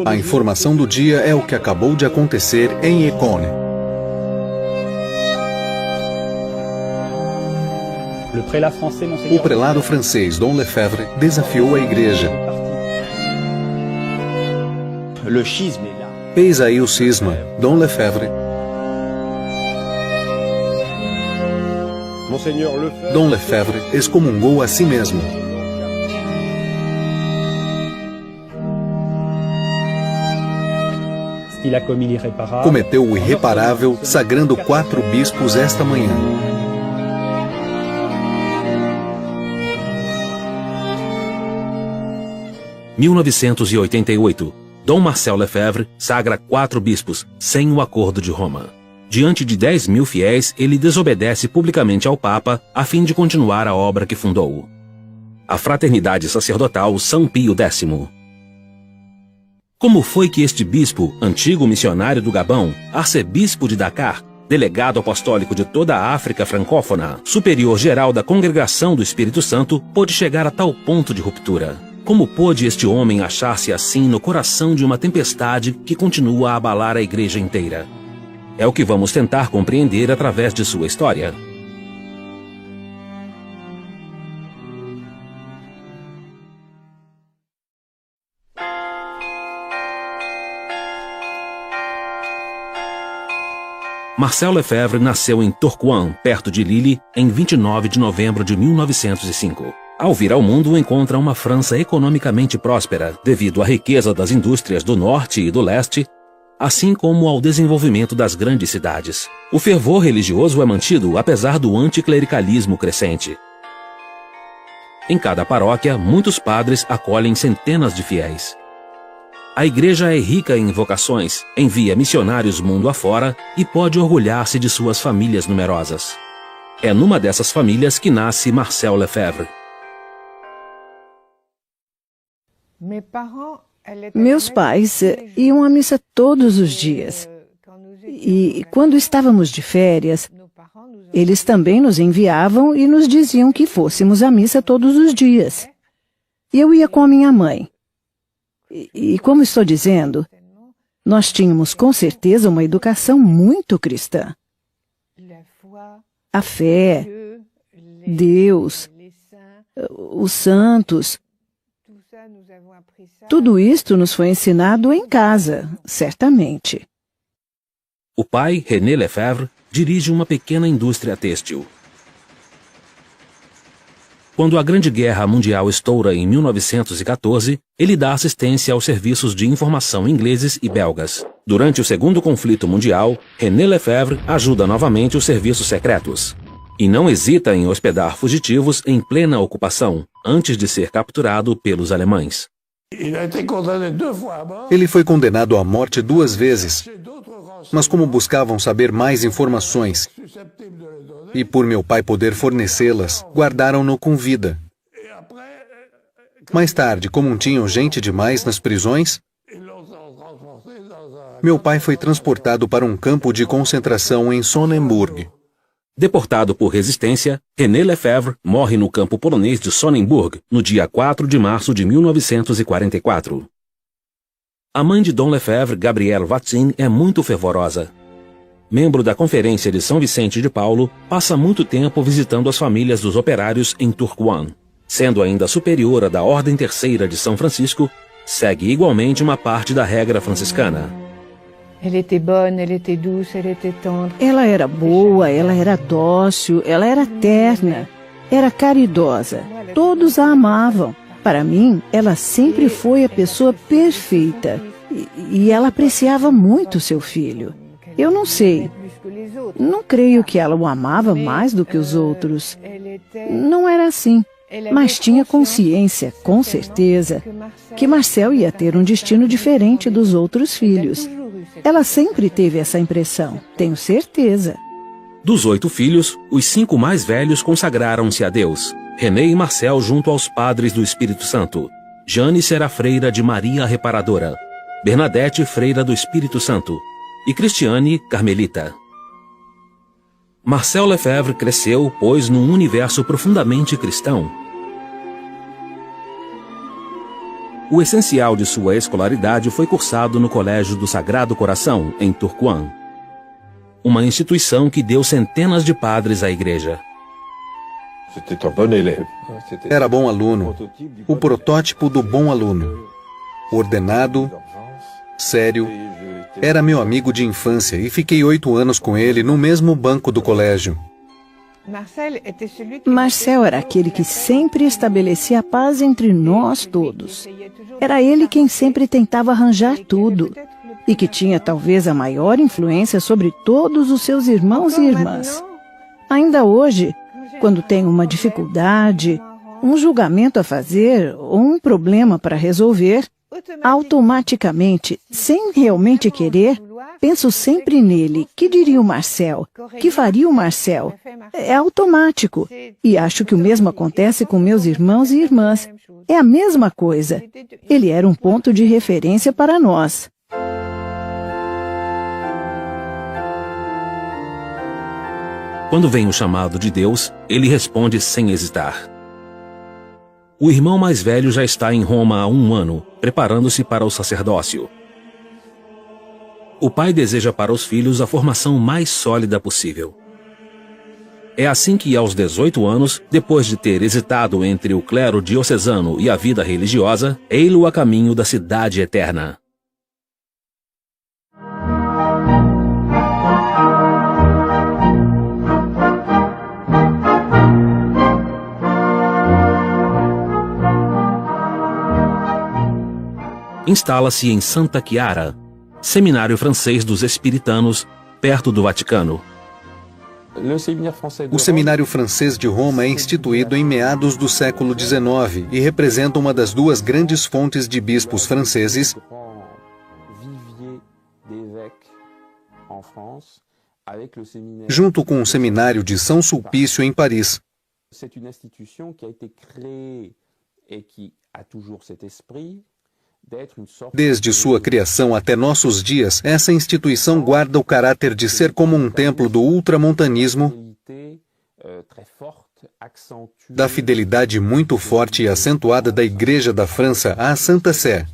A informação do dia é o que acabou de acontecer em Écône. O prelado francês Dom Lefebvre desafiou a igreja. Eis aí o cisma, Dom Lefebvre. Dom Lefebvre excomungou a si mesmo. Cometeu o irreparável, sagrando 4 bispos esta manhã. Em 1988, Dom Marcel Lefebvre sagra 4 bispos, sem o Acordo de Roma. Diante de 10.000 fiéis, ele desobedece publicamente ao Papa a fim de continuar a obra que fundou. A Fraternidade Sacerdotal São Pio X. Como foi que este bispo, antigo missionário do Gabão, arcebispo de Dakar, delegado apostólico de toda a África francófona, superior geral da Congregação do Espírito Santo, pôde chegar a tal ponto de ruptura? Como pôde este homem achar-se assim no coração de uma tempestade que continua a abalar a igreja inteira? É o que vamos tentar compreender através de sua história. Marcel Lefebvre nasceu em Tourcoing, perto de Lille, em 29 de novembro de 1905. Ao vir ao mundo, encontra uma França economicamente próspera, devido à riqueza das indústrias do norte e do leste, assim como ao desenvolvimento das grandes cidades. O fervor religioso é mantido apesar do anticlericalismo crescente. Em cada paróquia, muitos padres acolhem centenas de fiéis. A igreja é rica em vocações, envia missionários mundo afora e pode orgulhar-se de suas famílias numerosas. É numa dessas famílias que nasce Marcel Lefebvre. Meus pais iam à missa todos os dias. E quando estávamos de férias, eles também nos enviavam e nos diziam que fôssemos à missa todos os dias. Eu ia com a minha mãe. E como estou dizendo, nós tínhamos com certeza uma educação muito cristã. A fé, Deus, os santos, tudo isto nos foi ensinado em casa, certamente. O pai, René Lefebvre, dirige uma pequena indústria têxtil. Quando a Grande Guerra Mundial estoura em 1914, ele dá assistência aos serviços de informação ingleses e belgas. Durante o Segundo Conflito Mundial, René Lefebvre ajuda novamente os serviços secretos. E não hesita em hospedar fugitivos em plena ocupação, antes de ser capturado pelos alemães. Ele foi condenado à morte 2 vezes, mas como buscavam saber mais informações, e por meu pai poder fornecê-las, guardaram-no com vida. Mais tarde, como tinham gente demais nas prisões, meu pai foi transportado para um campo de concentração em Sonnenburg. Deportado por resistência, René Lefebvre morre no campo polonês de Sonnenburg, no dia 4 de março de 1944. A mãe de Dom Lefebvre, Gabrielle Vaccin, é muito fervorosa. Membro da Conferência de São Vicente de Paulo, passa muito tempo visitando as famílias dos operários em Tourcoing. Sendo ainda superiora da Ordem Terceira de São Francisco, segue igualmente uma parte da regra franciscana. Ela era boa, ela era dócil, ela era terna, era caridosa. Todos a amavam. Para mim, ela sempre foi a pessoa perfeita. E ela apreciava muito seu filho. Eu não sei. Não creio que ela o amava mais do que os outros. Não era assim. Mas tinha consciência, com certeza, que Marcel ia ter um destino diferente dos outros filhos. Ela sempre teve essa impressão, tenho certeza. Dos 8 filhos, os 5 mais velhos consagraram-se a Deus. René e Marcel junto aos padres do Espírito Santo. Jane será freira de Maria Reparadora. Bernadette, freira do Espírito Santo. E Cristiane, carmelita. Marcel Lefebvre cresceu, pois, num universo profundamente cristão. O essencial de sua escolaridade foi cursado no Colégio do Sagrado Coração, em Tourcoing, uma instituição que deu centenas de padres à igreja. Era bom aluno, o protótipo do bom aluno. Ordenado, sério, era meu amigo de infância e fiquei 8 anos com ele no mesmo banco do colégio. Marcel era aquele que sempre estabelecia a paz entre nós todos. Era ele quem sempre tentava arranjar tudo e que tinha talvez a maior influência sobre todos os seus irmãos e irmãs. Ainda hoje, quando tenho uma dificuldade, um julgamento a fazer ou um problema para resolver, automaticamente, sem realmente querer, penso sempre nele. Que diria o Marcel? Que faria o Marcel? É automático. E acho que o mesmo acontece com meus irmãos e irmãs. É a mesma coisa. Ele era um ponto de referência para nós. Quando vem o chamado de Deus, ele responde sem hesitar. O irmão mais velho já está em Roma há 1 ano, preparando-se para o sacerdócio. O pai deseja para os filhos a formação mais sólida possível. É assim que, aos 18 anos, depois de ter hesitado entre o clero diocesano e a vida religiosa, ei-lo a caminho da cidade eterna. Instala-se em Santa Chiara, seminário francês dos Espiritanos, perto do Vaticano. O Seminário Francês de Roma é instituído em meados do século XIX e representa uma das 2 grandes fontes de bispos franceses, junto com o Seminário de São Sulpício em Paris. Desde sua criação até nossos dias, essa instituição guarda o caráter de ser como um templo do ultramontanismo, da fidelidade muito forte e acentuada da Igreja da França à Santa Sé.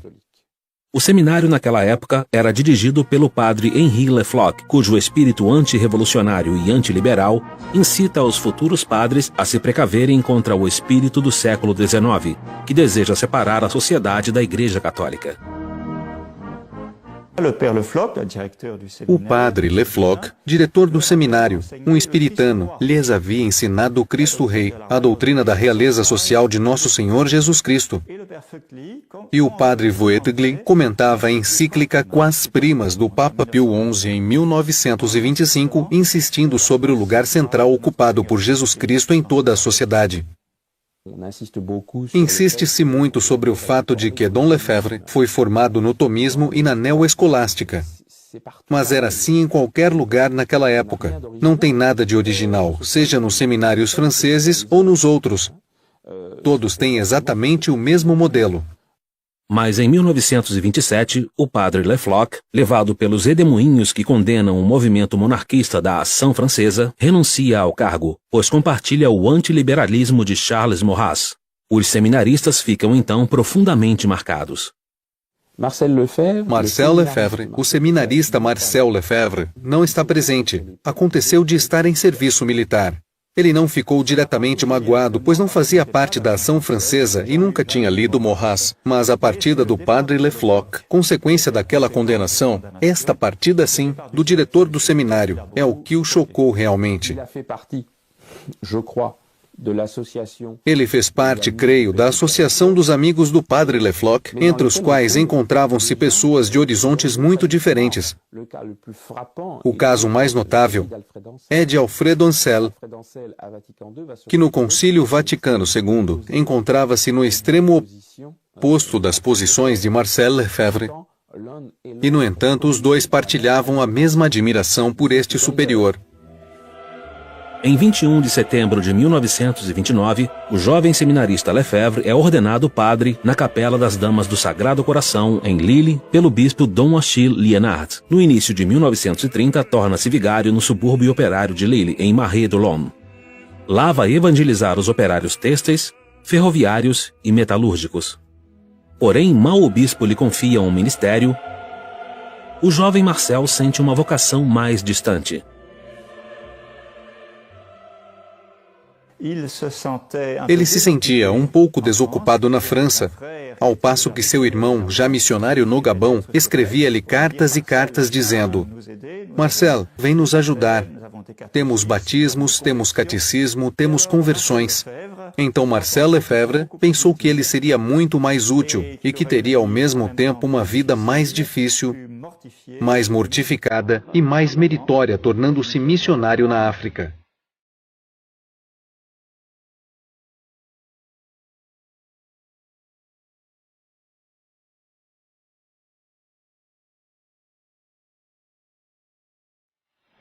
O seminário naquela época era dirigido pelo padre Henri Lefloc, cujo espírito antirrevolucionário e antiliberal incita os futuros padres a se precaverem contra o espírito do século XIX, que deseja separar a sociedade da Igreja Católica. O padre Lefloc, diretor do seminário, um espiritano, lhes havia ensinado o Cristo Rei, a doutrina da realeza social de Nosso Senhor Jesus Cristo. E o padre Voetigli comentava a encíclica Quas Primas do Papa Pio XI em 1925, insistindo sobre o lugar central ocupado por Jesus Cristo em toda a sociedade. Insiste-se muito sobre o fato de que Dom Lefebvre foi formado no tomismo e na neoescolástica. Mas era assim em qualquer lugar naquela época. Não tem nada de original, seja nos seminários franceses ou nos outros. Todos têm exatamente o mesmo modelo. Mas em 1927, o padre Lefloc, levado pelos redemoinhos que condenam o movimento monarquista da Ação Francesa, renuncia ao cargo, pois compartilha o antiliberalismo de Charles Maurras. Os seminaristas ficam então profundamente marcados. Marcel Lefebvre, o seminarista Marcel Lefebvre, não está presente. Aconteceu de estar em serviço militar. Ele não ficou diretamente magoado, pois não fazia parte da ação francesa e nunca tinha lido Maurras. Mas a partida do padre Lefloc, consequência daquela condenação, esta partida sim, do diretor do seminário, é o que o chocou realmente. Ele fez parte, creio, da Associação dos Amigos do Padre Lefloc, entre os quais encontravam-se pessoas de horizontes muito diferentes. O caso mais notável é de Alfredo Ansel, que no Concílio Vaticano II encontrava-se no extremo oposto das posições de Marcel Lefebvre, e, no entanto, os dois partilhavam a mesma admiração por este superior. Em 21 de setembro de 1929, o jovem seminarista Lefebvre é ordenado padre na Capela das Damas do Sagrado Coração, em Lille, pelo bispo Dom Achille Liénard. No início de 1930, torna-se vigário no subúrbio operário de Lille, em Marais de l'Homme. Lá vai evangelizar os operários têxteis, ferroviários e metalúrgicos. Porém, mal o bispo lhe confia um ministério, o jovem Marcel sente uma vocação mais distante. Ele se sentia um pouco desocupado na França, ao passo que seu irmão, já missionário no Gabão, escrevia-lhe cartas e cartas dizendo: Marcel, vem nos ajudar. Temos batismos, temos catecismo, temos conversões. Então Marcel Lefebvre pensou que ele seria muito mais útil e que teria ao mesmo tempo uma vida mais difícil, mais mortificada e mais meritória, tornando-se missionário na África.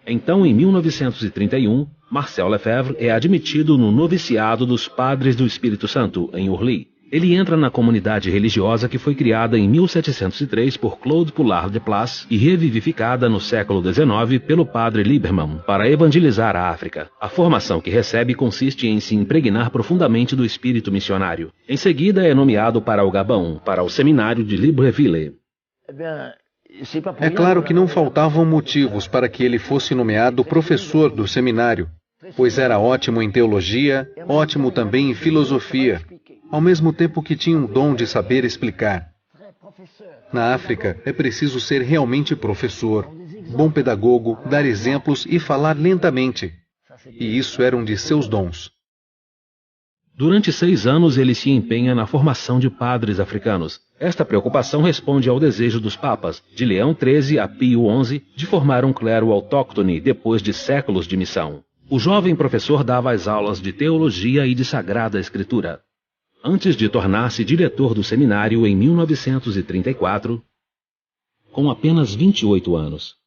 Então, em 1931, Marcel Lefebvre é admitido no noviciado dos Padres do Espírito Santo, em Orly. Ele entra na comunidade religiosa que foi criada em 1703 por Claude Poulard de Place e revivificada no século XIX pelo padre Lieberman para evangelizar a África. A formação que recebe consiste em se impregnar profundamente do espírito missionário. Em seguida, é nomeado para o Gabão, para o seminário de Libreville. É claro que não faltavam motivos para que ele fosse nomeado professor do seminário, pois era ótimo em teologia, ótimo também em filosofia, ao mesmo tempo que tinha um dom de saber explicar. Na África, é preciso ser realmente professor, bom pedagogo, dar exemplos e falar lentamente. E isso era um de seus dons. Durante 6 anos, ele se empenha na formação de padres africanos. Esta preocupação responde ao desejo dos papas, de Leão XIII a Pio XI, de formar um clero autóctone depois de séculos de missão. O jovem professor dava as aulas de teologia e de Sagrada Escritura. Antes de tornar-se diretor do seminário em 1934, com apenas 28 anos.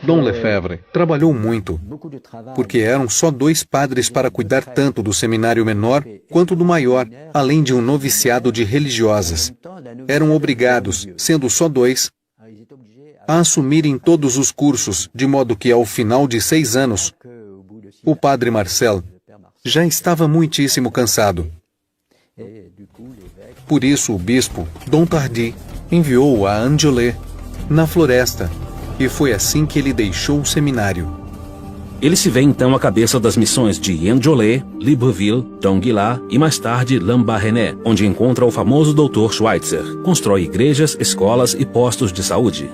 Dom Lefebvre trabalhou muito, porque eram só 2 padres para cuidar tanto do seminário menor quanto do maior, além de um noviciado de religiosas. Eram obrigados, sendo só 2, a assumirem todos os cursos, de modo que, ao final de 6 anos, o padre Marcel já estava muitíssimo cansado. Por isso, o bispo, Dom Tardy, enviou-o a Angelé, na floresta, e foi assim que ele deixou o seminário. Ele se vê então à cabeça das missões de Angelé, Libreville, Donguila e mais tarde Lambaréné, onde encontra o famoso Dr. Schweitzer. Constrói igrejas, escolas e postos de saúde.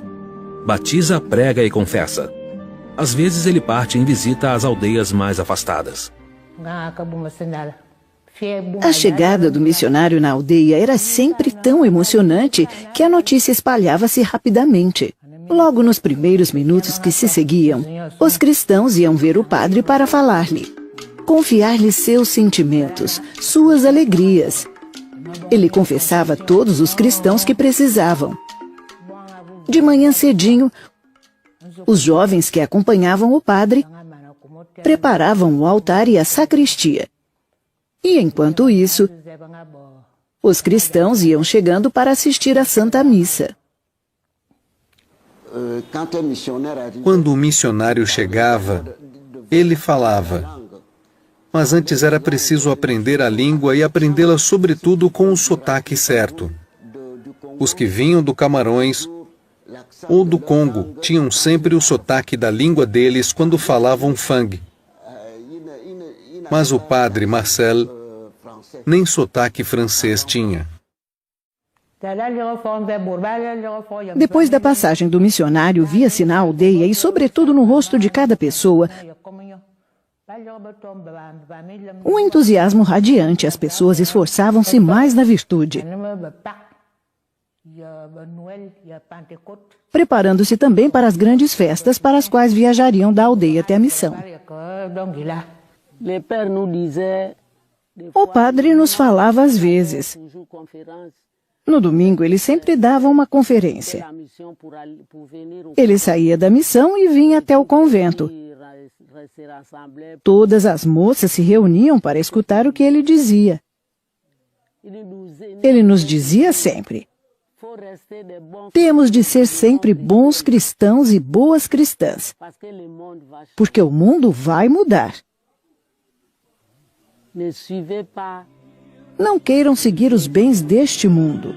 Batiza, prega e confessa. Às vezes ele parte em visita às aldeias mais afastadas. A chegada do missionário na aldeia era sempre tão emocionante que a notícia espalhava-se rapidamente. Logo nos primeiros minutos que se seguiam, os cristãos iam ver o padre para falar-lhe, confiar-lhe seus sentimentos, suas alegrias. Ele confessava todos os cristãos que precisavam. De manhã cedinho, os jovens que acompanhavam o padre preparavam o altar e a sacristia. E enquanto isso, os cristãos iam chegando para assistir à Santa Missa. Quando o missionário chegava, ele falava. Mas antes era preciso aprender a língua e aprendê-la sobretudo com o sotaque certo. Os que vinham do Camarões ou do Congo tinham sempre o sotaque da língua deles quando falavam fang. Mas o padre Marcel nem sotaque francês tinha. Depois da passagem do missionário, via-se na aldeia e, sobretudo, no rosto de cada pessoa, um entusiasmo radiante. As pessoas esforçavam-se mais na virtude, preparando-se também para as grandes festas para as quais viajariam da aldeia até a missão. O padre nos falava às vezes. No domingo, ele sempre dava uma conferência. Ele saía da missão e vinha até o convento. Todas as moças se reuniam para escutar o que ele dizia. Ele nos dizia sempre: temos de ser sempre bons cristãos e boas cristãs, porque o mundo vai mudar. Não queiram seguir os bens deste mundo.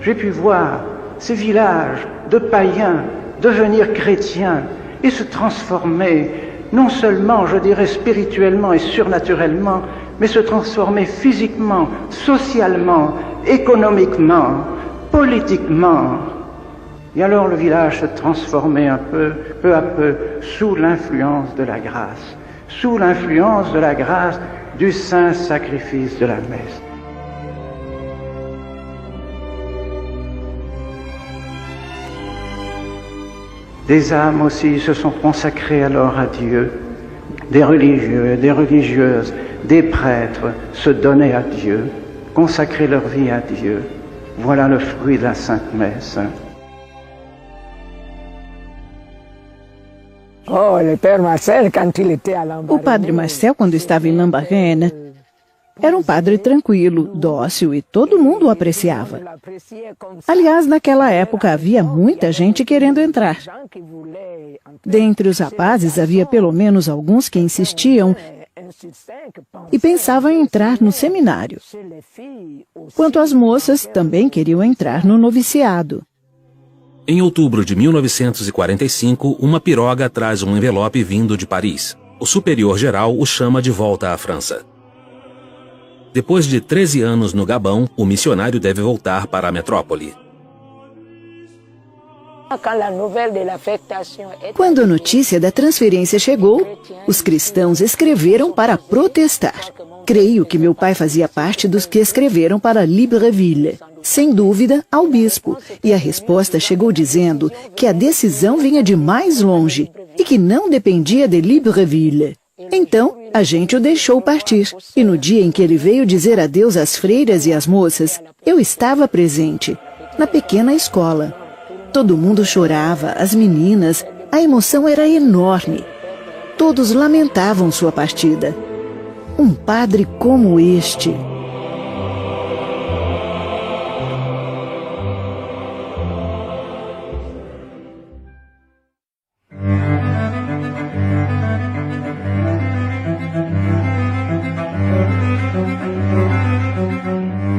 J'ai pu voir ces villages de païens devenir chrétiens et se transformer, non seulement, je dirais, spirituellement et surnaturellement, mais se transformer physiquement, socialement, économiquement, politiquement. Et alors le village se transformait peu à peu, sous l'influence de la grâce, sous l'influence de la grâce du saint sacrifice de la messe. Des âmes aussi se sont consacrées alors à Dieu. Des religieux, des religieuses, des prêtres se donnaient à Dieu, consacraient leur vie à Dieu. Voilà le fruit de la Sainte Messe. O padre Marcel, quando estava em Lambaréné, era um padre tranquilo, dócil e todo mundo o apreciava. Aliás, naquela época havia muita gente querendo entrar. Dentre os rapazes havia pelo menos alguns que insistiam e pensavam em entrar no seminário. Quanto às moças, também queriam entrar no noviciado. Em outubro de 1945, uma piroga traz um envelope vindo de Paris. O superior-geral o chama de volta à França. Depois de 13 anos no Gabão, o missionário deve voltar para a metrópole. Quando a notícia da transferência chegou, os cristãos escreveram para protestar. Creio que meu pai fazia parte dos que escreveram para Libreville, sem dúvida, ao bispo, e a resposta chegou dizendo que a decisão vinha de mais longe e que não dependia de Libreville. Então, a gente o deixou partir, e no dia em que ele veio dizer adeus às freiras e às moças, eu estava presente, na pequena escola. Todo mundo chorava, as meninas, a emoção era enorme. Todos lamentavam sua partida. Um padre como este...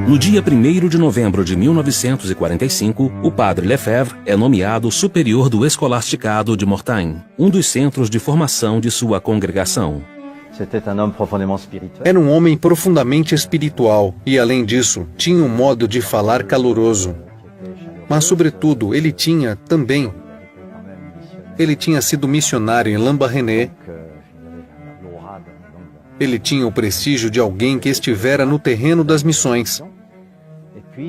No dia 1º de novembro de 1945, o padre Lefebvre é nomeado superior do escolasticado de Mortagne, um dos centros de formação de sua congregação. Era um homem profundamente espiritual e, além disso, tinha um modo de falar caloroso. Mas, sobretudo, ele tinha sido missionário em Lambaréné. Ele tinha o prestígio de alguém que estivera no terreno das missões.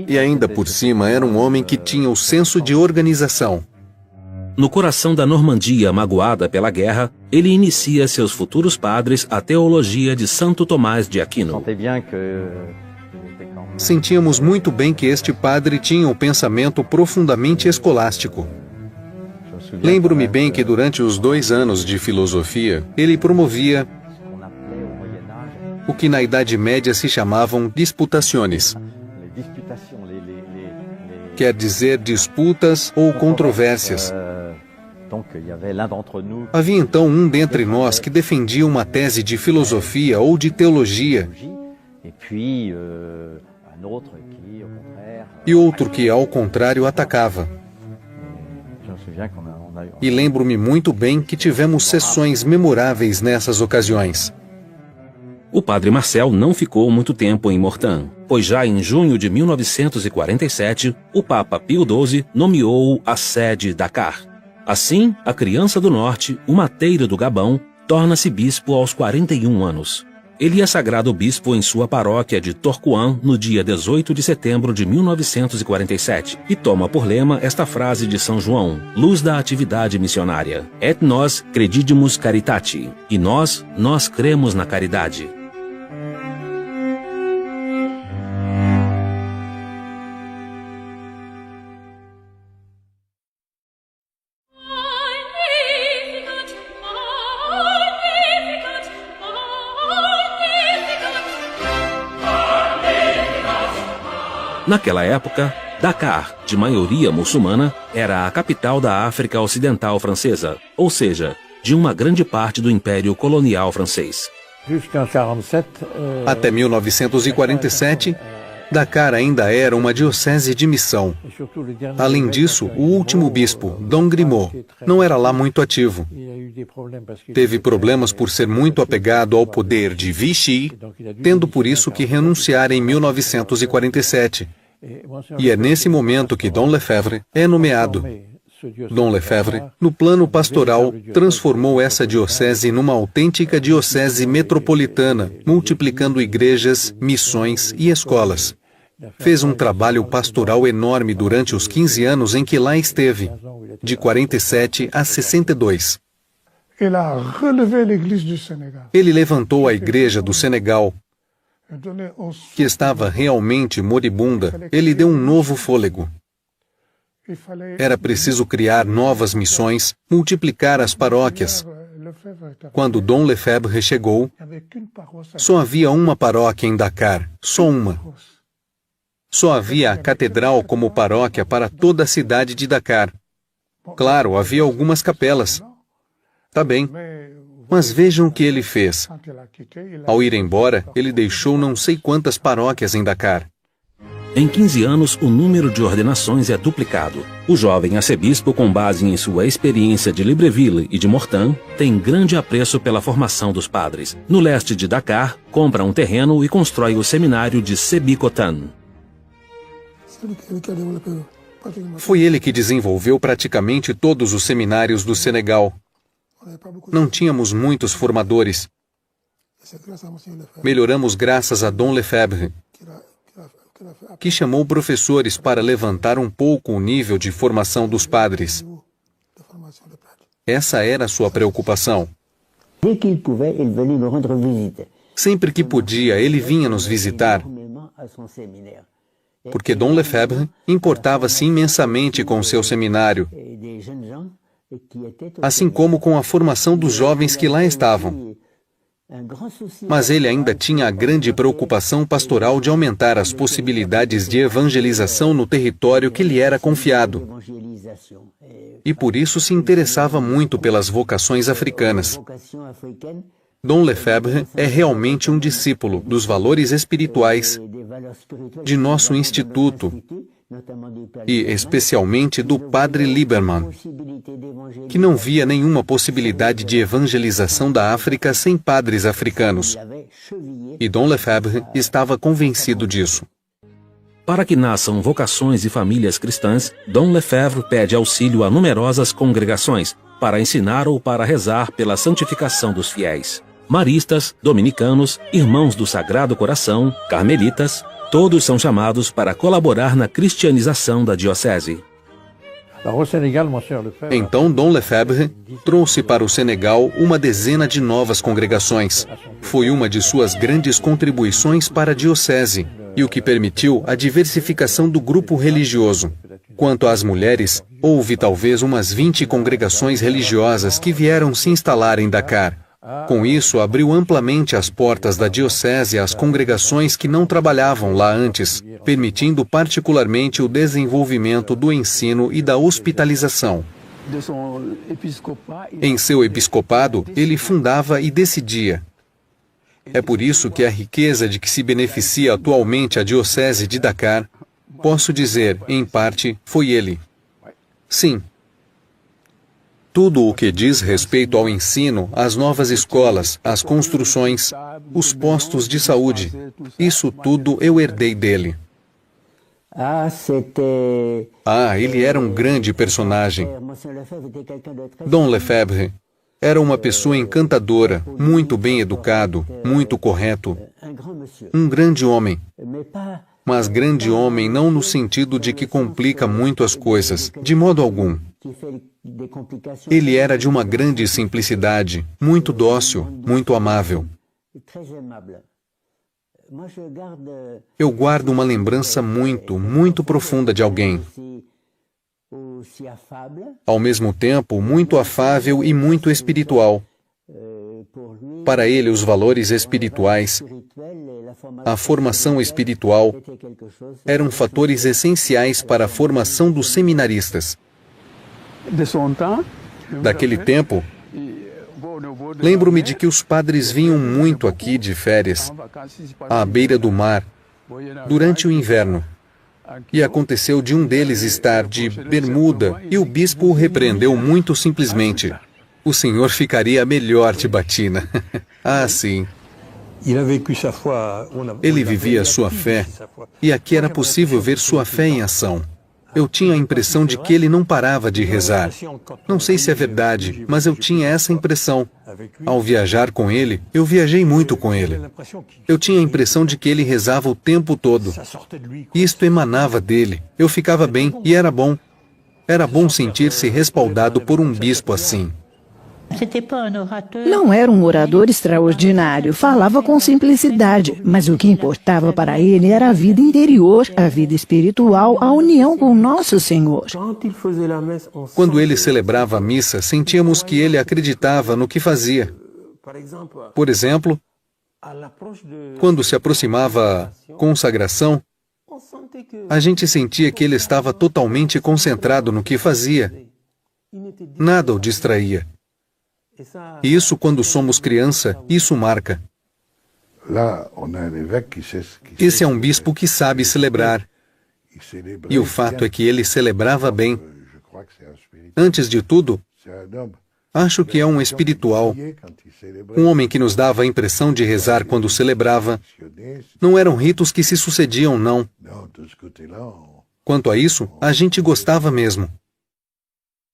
E ainda por cima era um homem que tinha o senso de organização. No coração da Normandia magoada pela guerra, ele inicia seus futuros padres a teologia de Santo Tomás de Aquino. Sentíamos muito bem que este padre tinha um pensamento profundamente escolástico. Lembro-me bem que durante os 2 anos de filosofia, ele promovia o que na Idade Média se chamavam disputações. Quer dizer disputas ou controvérsias. Havia então um dentre nós que defendia uma tese de filosofia ou de teologia, e outro que, ao contrário, atacava. E lembro-me muito bem que tivemos sessões memoráveis nessas ocasiões. O padre Marcel não ficou muito tempo em Mortain, pois já em junho de 1947, o Papa Pio XII nomeou-o a sede Dakar. Assim, a criança do norte, o mateiro do Gabão, torna-se bispo aos 41 anos. Ele é sagrado bispo em sua paróquia de Tourcoing no dia 18 de setembro de 1947 e toma por lema esta frase de São João, luz da atividade missionária: Et nos credidimus caritate, e nós cremos na caridade. Naquela época, Dakar, de maioria muçulmana, era a capital da África Ocidental francesa, ou seja, de uma grande parte do Império Colonial francês. Até 1947, Dakar ainda era uma diocese de missão. Além disso, o último bispo, Dom Grimaud, não era lá muito ativo. Teve problemas por ser muito apegado ao poder de Vichy, tendo por isso que renunciar em 1947. E é nesse momento que Dom Lefebvre é nomeado. Dom Lefebvre, no plano pastoral, transformou essa diocese numa autêntica diocese metropolitana, multiplicando igrejas, missões e escolas. Fez um trabalho pastoral enorme durante os 15 anos em que lá esteve, de 47 a 62. Ele levantou a igreja do Senegal, que estava realmente moribunda. Ele deu um novo fôlego. Era preciso criar novas missões, multiplicar as paróquias. Quando Dom Lefebvre chegou, só havia uma paróquia em Dakar, só uma. Só havia a catedral como paróquia para toda a cidade de Dakar. Claro, havia algumas capelas. Tá bem, mas vejam o que ele fez. Ao ir embora, ele deixou não sei quantas paróquias em Dakar. Em 15 anos, o número de ordenações é duplicado. O jovem arcebispo, com base em sua experiência de Libreville e de Mortain, tem grande apreço pela formação dos padres. No leste de Dakar, compra um terreno e constrói o seminário de Sébikotane. Foi ele que desenvolveu praticamente todos os seminários do Senegal. Não tínhamos muitos formadores. Melhoramos graças a Dom Lefebvre, que chamou professores para levantar um pouco o nível de formação dos padres. Essa era a sua preocupação. Sempre que podia, ele vinha nos visitar, porque Dom Lefebvre importava-se imensamente com o seu seminário, assim como com a formação dos jovens que lá estavam. Mas ele ainda tinha a grande preocupação pastoral de aumentar as possibilidades de evangelização no território que lhe era confiado. E por isso se interessava muito pelas vocações africanas. Dom Lefebvre é realmente um discípulo dos valores espirituais de nosso instituto e especialmente do padre Lieberman, que não via nenhuma possibilidade de evangelização da África sem padres africanos. E Dom Lefebvre estava convencido disso. Para que nasçam vocações e famílias cristãs, Dom Lefebvre pede auxílio a numerosas congregações para ensinar ou para rezar pela santificação dos fiéis. Maristas, dominicanos, irmãos do Sagrado Coração, carmelitas, todos são chamados para colaborar na cristianização da diocese. Então Dom Lefebvre trouxe para o Senegal uma dezena de novas congregações. Foi uma de suas grandes contribuições para a diocese, e o que permitiu a diversificação do grupo religioso. Quanto às mulheres, houve talvez umas 20 congregações religiosas que vieram se instalar em Dakar. Com isso, abriu amplamente as portas da diocese às congregações que não trabalhavam lá antes, permitindo particularmente o desenvolvimento do ensino e da hospitalização. Em seu episcopado, ele fundava e decidia. É por isso que a riqueza de que se beneficia atualmente a diocese de Dakar, posso dizer, em parte, foi ele. Sim. Tudo o que diz respeito ao ensino, às novas escolas, às construções, os postos de saúde, isso tudo eu herdei dele. Ele era um grande personagem. Dom Lefebvre era uma pessoa encantadora, muito bem educado, muito correto. Um grande homem. Mas grande homem não no sentido de que complica muito as coisas, de modo algum. Ele era de uma grande simplicidade, muito dócil, muito amável. Eu guardo uma lembrança muito, muito profunda de alguém. Ao mesmo tempo, muito afável e muito espiritual. Para ele, os valores espirituais a formação espiritual eram fatores essenciais para a formação dos seminaristas. Daquele tempo, lembro-me de que os padres vinham muito aqui de férias, à beira do mar, durante o inverno. E aconteceu de um deles estar de bermuda e o bispo o repreendeu muito simplesmente. O senhor ficaria melhor de batina. Ah, sim. Ele vivia sua fé, e aqui era possível ver sua fé em ação. Eu tinha a impressão de que ele não parava de rezar. Não sei se é verdade, mas eu tinha essa impressão. Ao viajar com ele, eu viajei muito com ele. Eu tinha a impressão de que ele rezava o tempo todo. Isto emanava dele. Eu ficava bem e era bom. Era bom sentir-se respaldado por um bispo assim. Não era um orador extraordinário, falava com simplicidade, mas o que importava para ele era a vida interior, a vida espiritual, a união com nosso Senhor. Quando ele celebrava a missa, sentíamos que ele acreditava no que fazia. Por exemplo, quando se aproximava a consagração, a gente sentia que ele estava totalmente concentrado no que fazia. Nada o distraía. E isso, quando somos criança, isso marca. Esse é um bispo que sabe celebrar. E o fato é que ele celebrava bem. Antes de tudo, acho que é um espiritual. Um homem que nos dava a impressão de rezar quando celebrava. Não eram ritos que se sucediam, não. Quanto a isso, a gente gostava mesmo.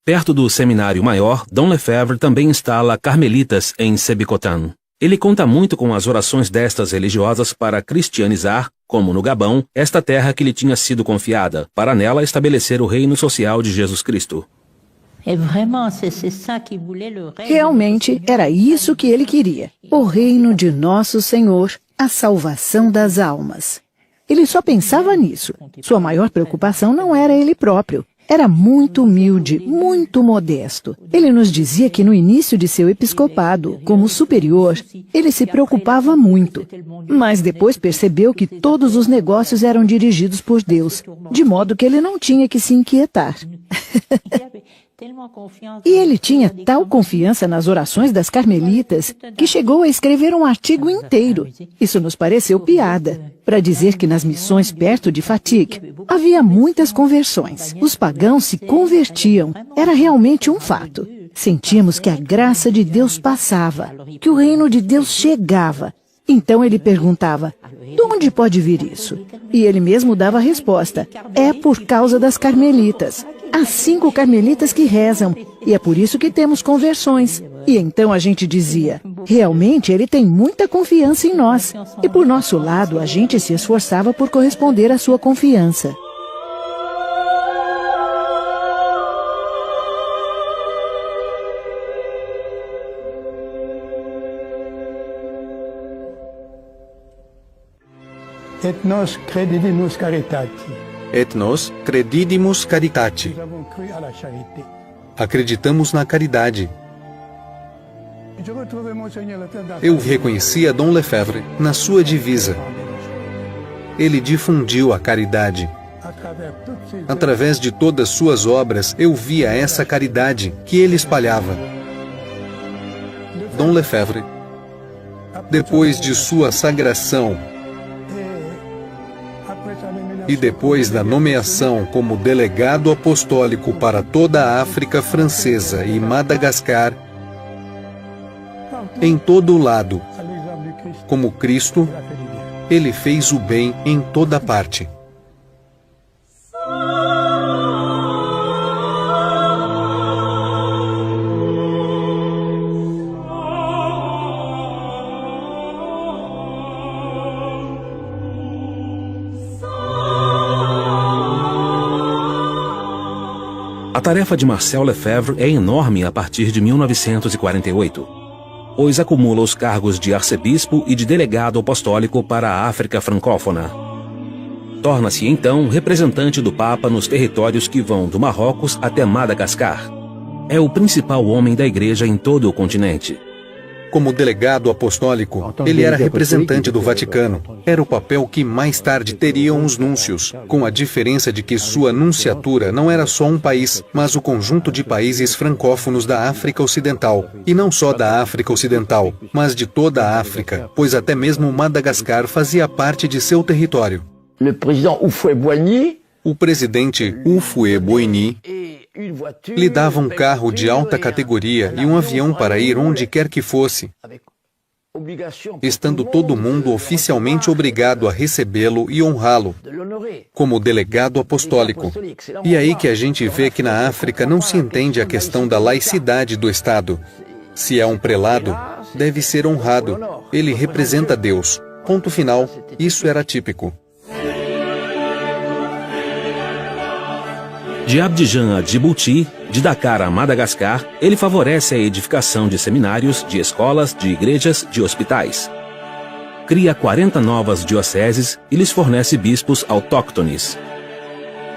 Perto do Seminário Maior, Dom Lefebvre também instala carmelitas em Sébikotane. Ele conta muito com as orações destas religiosas para cristianizar, como no Gabão, esta terra que lhe tinha sido confiada, para nela estabelecer o reino social de Jesus Cristo. Realmente era isso que ele queria, o reino de nosso Senhor, a salvação das almas. Ele só pensava nisso. Sua maior preocupação não era ele próprio. Era muito humilde, muito modesto. Ele nos dizia que no início de seu episcopado, como superior, ele se preocupava muito. Mas depois percebeu que todos os negócios eram dirigidos por Deus, de modo que ele não tinha que se inquietar. E ele tinha tal confiança nas orações das carmelitas que chegou a escrever um artigo inteiro. Isso nos pareceu piada, para dizer que nas missões perto de Fatigue havia muitas conversões. Os pagãos se convertiam. Era realmente um fato. Sentíamos que a graça de Deus passava, que o reino de Deus chegava. Então ele perguntava, de onde pode vir isso? E ele mesmo dava a resposta, é por causa das carmelitas. Há 5 carmelitas que rezam, e é por isso que temos conversões. E então a gente dizia, realmente ele tem muita confiança em nós. E por nosso lado, a gente se esforçava por corresponder à sua confiança. Et nos credidimus caritati. Et nos credidimus caritati. Acreditamos na caridade. Eu reconhecia Dom Lefebvre na sua divisa. Ele difundiu a caridade. Através de todas suas obras, eu via essa caridade que ele espalhava. Dom Lefebvre, depois de sua sagração, e depois da nomeação como delegado apostólico para toda a África Francesa e Madagascar, em todo lado, como Cristo, ele fez o bem em toda parte. A tarefa de Marcel Lefebvre é enorme a partir de 1948, pois acumula os cargos de arcebispo e de delegado apostólico para a África francófona. Torna-se, então, representante do Papa nos territórios que vão do Marrocos até Madagascar. É o principal homem da Igreja em todo o continente. Como delegado apostólico, ele era representante do Vaticano. Era o papel que mais tarde teriam os núncios, com a diferença de que sua nunciatura não era só um país, mas o conjunto de países francófonos da África Ocidental. E não só da África Ocidental, mas de toda a África, pois até mesmo Madagascar fazia parte de seu território. O presidente Houphouët-Boigny lhe dava um carro de alta categoria e um avião para ir onde quer que fosse, estando todo mundo oficialmente obrigado a recebê-lo e honrá-lo, como delegado apostólico. E aí que a gente vê que na África não se entende a questão da laicidade do Estado. Se é um prelado, deve ser honrado. Ele representa Deus. Ponto final. Isso era típico. De Abidjan a Djibouti, de Dakar a Madagascar, ele favorece a edificação de seminários, de escolas, de igrejas, de hospitais. Cria 40 novas dioceses e lhes fornece bispos autóctones.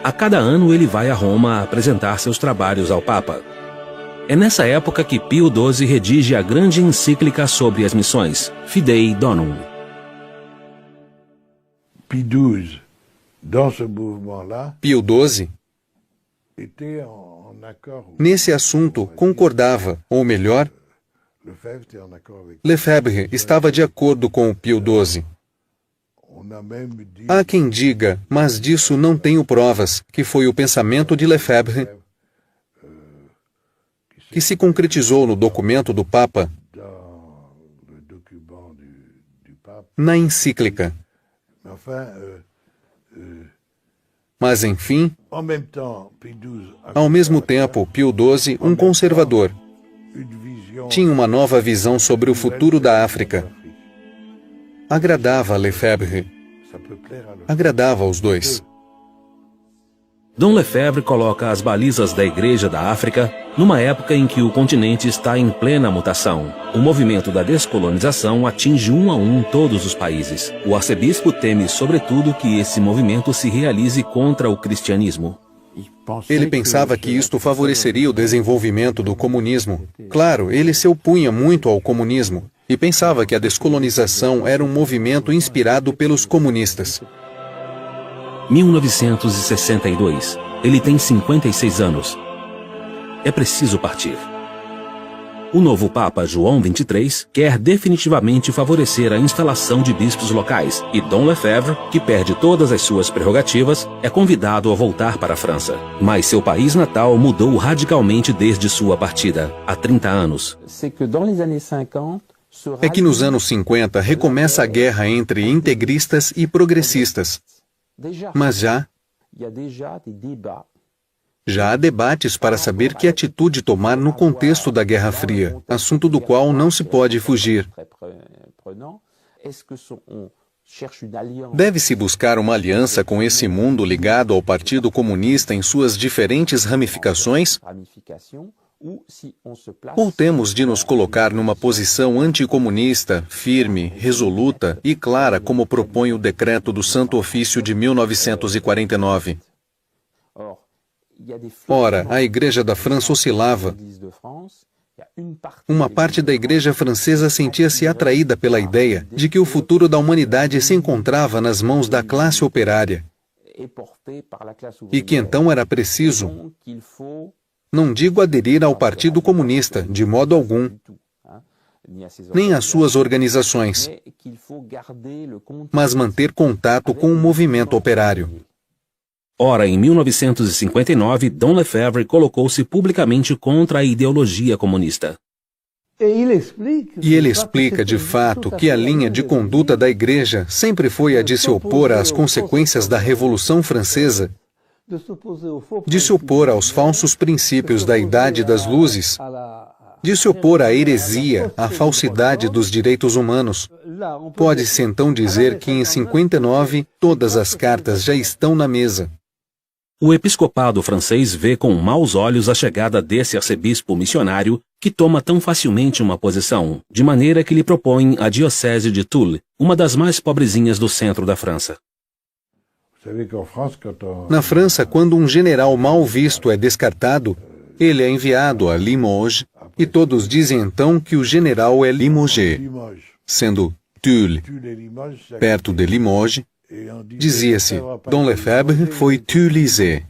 A cada ano ele vai a Roma apresentar seus trabalhos ao Papa. É nessa época que Pio XII redige a grande encíclica sobre as missões, Fidei Donum. Pio XII, nesse assunto, concordava, ou melhor, Lefebvre estava de acordo com o Pio XII. Há quem diga, mas disso não tenho provas, que foi o pensamento de Lefebvre que se concretizou no documento do Papa, na encíclica. Mas, enfim, ao mesmo tempo, Pio XII, um conservador, tinha uma nova visão sobre o futuro da África. Agradava a Lefebvre. Agradava aos dois. Dom Lefebvre coloca as balizas da Igreja da África numa época em que o continente está em plena mutação. O movimento da descolonização atinge um a um todos os países. O arcebispo teme, sobretudo, que esse movimento se realize contra o cristianismo. Ele pensava que isto favoreceria o desenvolvimento do comunismo. Claro, ele se opunha muito ao comunismo e pensava que a descolonização era um movimento inspirado pelos comunistas. 1962. Ele tem 56 anos. É preciso partir. O novo Papa João XXIII quer definitivamente favorecer a instalação de bispos locais e Dom Lefebvre, que perde todas as suas prerrogativas, é convidado a voltar para a França. Mas seu país natal mudou radicalmente desde sua partida, há 30 anos. É que nos anos 50 recomeça a guerra entre integristas e progressistas. Mas já há debates para saber que atitude tomar no contexto da Guerra Fria, assunto do qual não se pode fugir. Deve-se buscar uma aliança com esse mundo ligado ao Partido Comunista em suas diferentes ramificações? Ou temos de nos colocar numa posição anticomunista, firme, resoluta e clara, como propõe o decreto do Santo Ofício de 1949? Ora, a Igreja da França oscilava. Uma parte da Igreja francesa sentia-se atraída pela ideia de que o futuro da humanidade se encontrava nas mãos da classe operária e que então era preciso, não digo aderir ao Partido Comunista, de modo algum, nem às suas organizações, mas manter contato com o movimento operário. Ora, em 1959, Dom Lefebvre colocou-se publicamente contra a ideologia comunista. E ele explica, de fato, que a linha de conduta da Igreja sempre foi a de se opor às consequências da Revolução Francesa, de se opor aos falsos princípios da Idade das Luzes, de se opor à heresia, à falsidade dos direitos humanos. Pode-se então dizer que em 59 todas as cartas já estão na mesa. O episcopado francês vê com maus olhos a chegada desse arcebispo missionário que toma tão facilmente uma posição, de maneira que lhe propõe a diocese de Toul, uma das mais pobrezinhas do centro da França. Na França, quando um general mal visto é descartado, Ele é enviado a Limoges e todos dizem então que o general é limogé. Sendo Tulle perto de Limoges, dizia-se, Dom Lefebvre foi tullisé.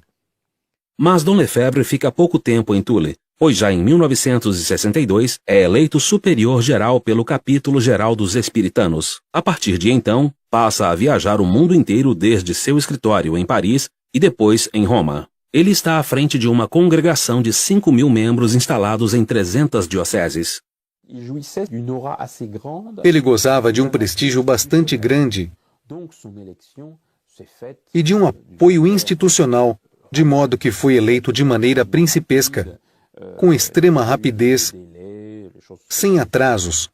Mas Dom Lefebvre fica pouco tempo em Tulle, pois já em 1962 é eleito superior geral pelo capítulo geral dos Espiritanos. A partir de então, passa a viajar o mundo inteiro desde seu escritório em Paris e depois em Roma. Ele está à frente de uma congregação de 5.000 membros instalados em 300 dioceses. Ele gozava de um prestígio bastante grande e de um apoio institucional, de modo que foi eleito de maneira principesca, com extrema rapidez, sem atrasos.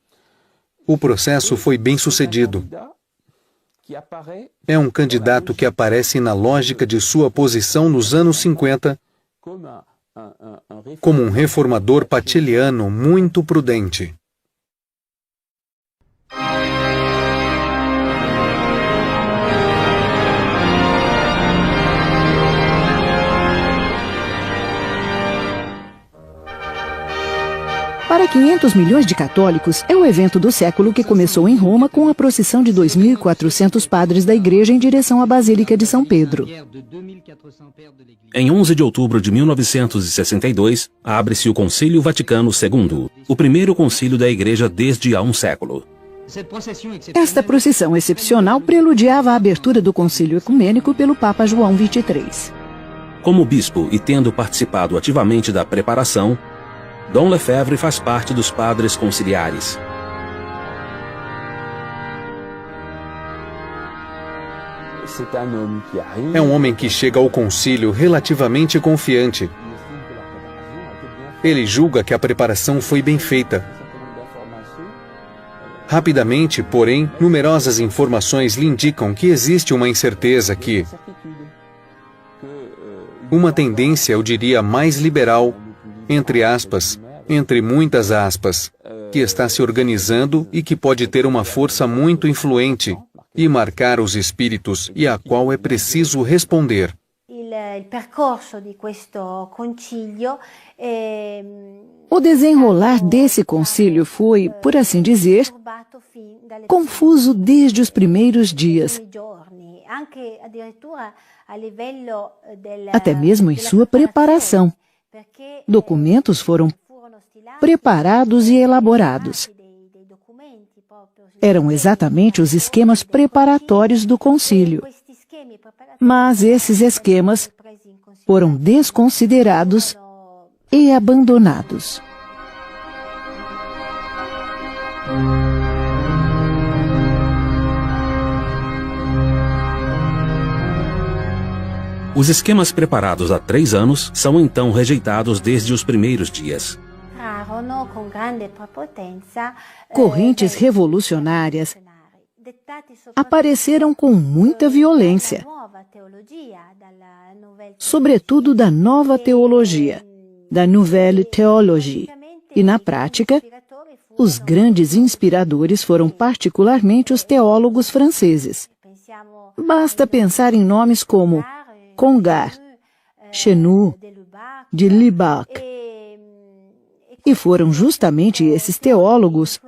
O processo foi bem sucedido. É um candidato que aparece na lógica de sua posição nos anos 50 como um reformador pateliano muito prudente. Para 500 milhões de católicos, é o evento do século que começou em Roma com a procissão de 2.400 padres da igreja em direção à Basílica de São Pedro. Em 11 de outubro de 1962, abre-se o Concílio Vaticano II, o primeiro concílio da igreja desde há um século. Esta procissão excepcional preludiava a abertura do concílio ecumênico pelo Papa João XXIII. Como bispo e tendo participado ativamente da preparação, Dom Lefebvre faz parte dos padres conciliares. É um homem que chega ao concílio relativamente confiante. Ele julga que a preparação foi bem feita. Rapidamente, porém, numerosas informações lhe indicam que existe uma incerteza que... uma tendência, eu diria, mais liberal, entre aspas, entre muitas aspas, que está se organizando e que pode ter uma força muito influente e marcar os espíritos e a qual é preciso responder. O desenrolar desse concílio foi, por assim dizer, confuso desde os primeiros dias, até mesmo em sua preparação. Documentos foram preparados e elaborados. Eram exatamente os esquemas preparatórios do concílio. Mas esses esquemas foram desconsiderados e abandonados. Os esquemas preparados há 3 anos são então rejeitados desde os primeiros dias. Correntes revolucionárias apareceram com muita violência, sobretudo da nova teologia, da Nouvelle Théologie. E na prática, os grandes inspiradores foram particularmente os teólogos franceses. Basta pensar em nomes como Congar, Chenu, de Lubac. E foram justamente esses teólogos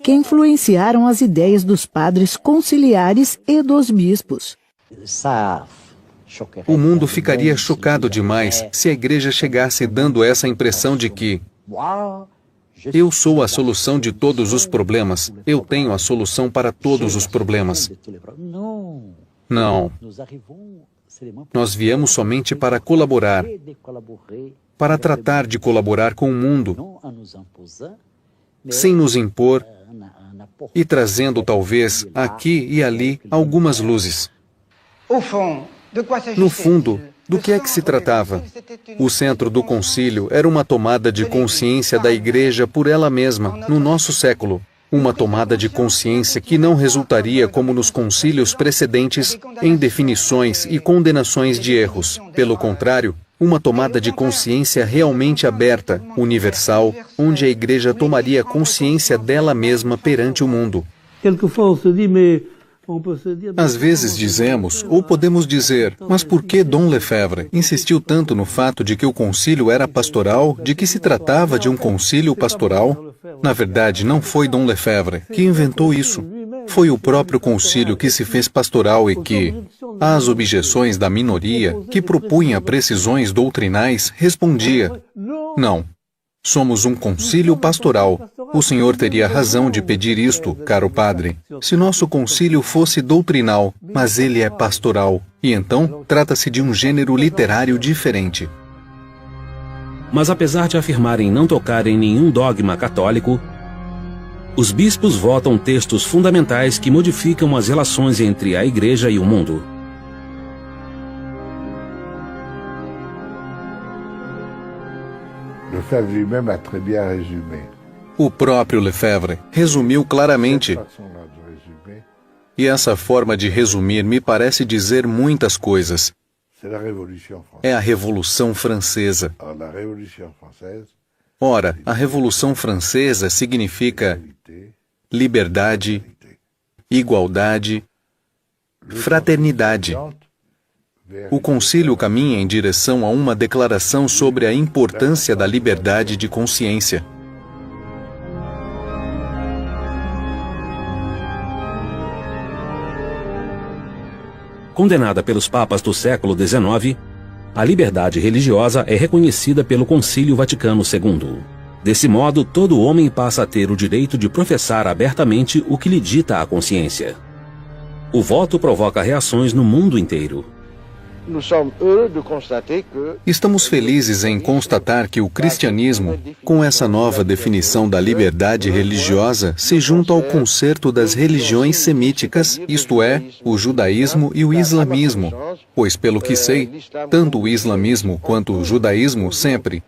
que influenciaram as ideias dos padres conciliares e dos bispos. O mundo ficaria chocado demais se a igreja chegasse dando essa impressão de que eu sou a solução de todos os problemas, eu tenho a solução para todos os problemas. Não. Nós viemos somente para colaborar, para tratar de colaborar com o mundo, sem nos impor e trazendo talvez aqui e ali algumas luzes. No fundo, do que é que se tratava? O centro do concílio era uma tomada de consciência da igreja por ela mesma, no nosso século. Uma tomada de consciência que não resultaria, como nos concílios precedentes, em definições e condenações de erros. Pelo contrário, uma tomada de consciência realmente aberta, universal, onde a igreja tomaria consciência dela mesma perante o mundo. Quelquefois on se dit, mais Às vezes dizemos, ou podemos dizer, mas por que Dom Lefebvre insistiu tanto no fato de que o concílio era pastoral, de que se tratava de um concílio pastoral? Na verdade, não foi Dom Lefebvre que inventou isso. Foi o próprio concílio que se fez pastoral e que, às objeções da minoria, que propunha precisões doutrinais, respondia: não, somos um concílio pastoral. O senhor teria razão de pedir isto, caro padre, se nosso concílio fosse doutrinal, mas ele é pastoral, e então trata-se de um gênero literário diferente. Mas apesar de afirmarem não tocar em nenhum dogma católico, os bispos votam textos fundamentais que modificam as relações entre a Igreja e o mundo. Lefebvre lui-même a très bien résumé. O próprio Lefebvre resumiu claramente. E essa forma de resumir me parece dizer muitas coisas. É a Revolução Francesa. Ora, a Revolução Francesa significa liberdade, igualdade, fraternidade. O concílio caminha em direção a uma declaração sobre a importância da liberdade de consciência. Condenada pelos papas do século XIX, a liberdade religiosa é reconhecida pelo Concílio Vaticano II. Desse modo, todo homem passa a ter o direito de professar abertamente o que lhe dita a consciência. O voto provoca reações no mundo inteiro. Estamos felizes em constatar que o cristianismo, com essa nova definição da liberdade religiosa, se junta ao concerto das religiões semíticas, isto é, o judaísmo e o islamismo, pois, pelo que sei, tanto o islamismo quanto o judaísmo sempre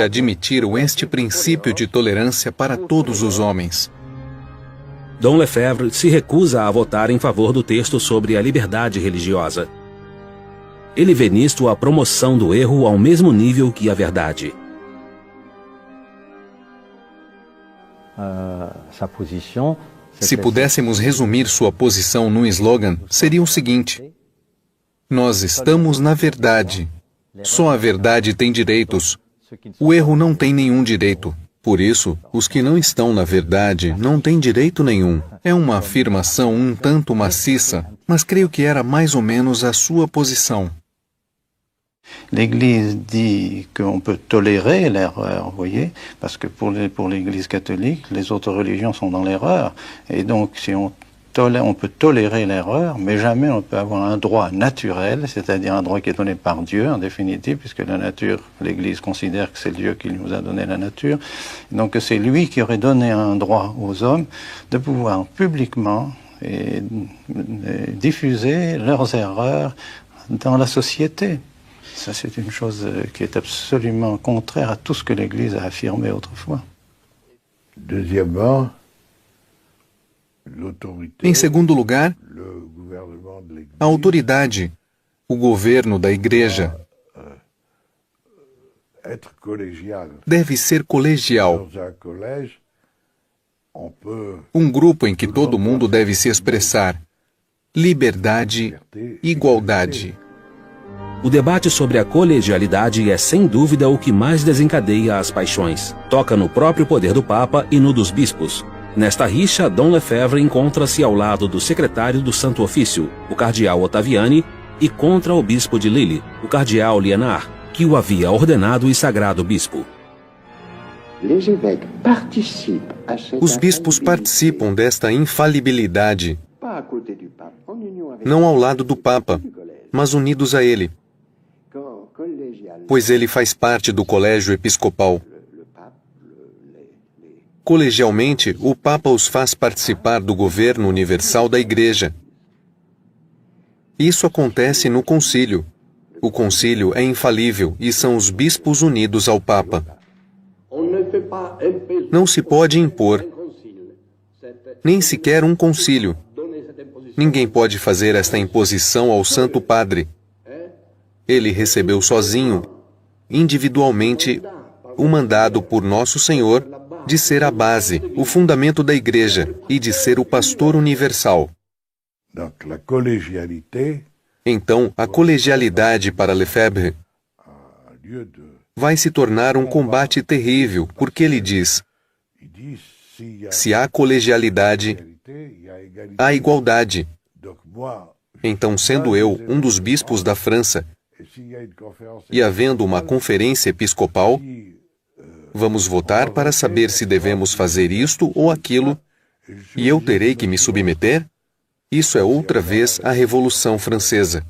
admitiram este princípio de tolerância para todos os homens. Dom Lefebvre se recusa a votar em favor do texto sobre a liberdade religiosa. Ele vê nisto a promoção do erro ao mesmo nível que a verdade. Se pudéssemos resumir sua posição num slogan, seria o seguinte: nós estamos na verdade. Só a verdade tem direitos. O erro não tem nenhum direito. Por isso, os que não estão na verdade não têm direito nenhum. É uma afirmação um tanto maciça, mas creio que era mais ou menos a sua posição. L'Église dit qu'on peut tolérer l'erreur, vous voyez, parce que pour l'Église catholique, les autres religions sont dans l'erreur, et donc si on peut tolérer l'erreur, mais jamais on peut avoir un droit naturel, c'est-à-dire un droit qui est donné par Dieu, en définitive, puisque la nature, l'Église considère que c'est Dieu qui nous a donné la nature, donc c'est lui qui aurait donné un droit aux hommes de pouvoir publiquement diffuser leurs erreurs dans la société. Ça, c'est une chose qui est absolument contraire à tout ce que l'Église a affirmé autrefois. Deuxièmement, em segundo lugar, a autoridade, o governo da Igreja, deve ser colegial. Um grupo em que todo mundo deve se expressar. Liberdade, igualdade. O debate sobre a colegialidade é sem dúvida o que mais desencadeia as paixões. Toca no próprio poder do Papa e no dos bispos. Nesta rixa, Dom Lefebvre encontra-se ao lado do secretário do Santo Ofício, o cardeal Ottaviani, e contra o bispo de Lille, o cardeal Liénard, que o havia ordenado e sagrado bispo. Os bispos participam desta infalibilidade, não ao lado do Papa, mas unidos a ele, pois ele faz parte do colégio episcopal. Colegialmente, o Papa os faz participar do governo universal da Igreja. Isso acontece no concílio. O concílio é infalível e são os bispos unidos ao Papa. Não se pode impor, nem sequer um concílio. Ninguém pode fazer esta imposição ao Santo Padre. Ele recebeu sozinho, individualmente, o mandado por Nosso Senhor de ser a base, o fundamento da Igreja e de ser o pastor universal. Então, a colegialidade para Lefebvre vai se tornar um combate terrível, porque ele diz: se há colegialidade, há igualdade. Então, sendo eu um dos bispos da França, e havendo uma conferência episcopal, vamos votar para saber se devemos fazer isto ou aquilo, e eu terei que me submeter? Isso é outra vez a Revolução Francesa.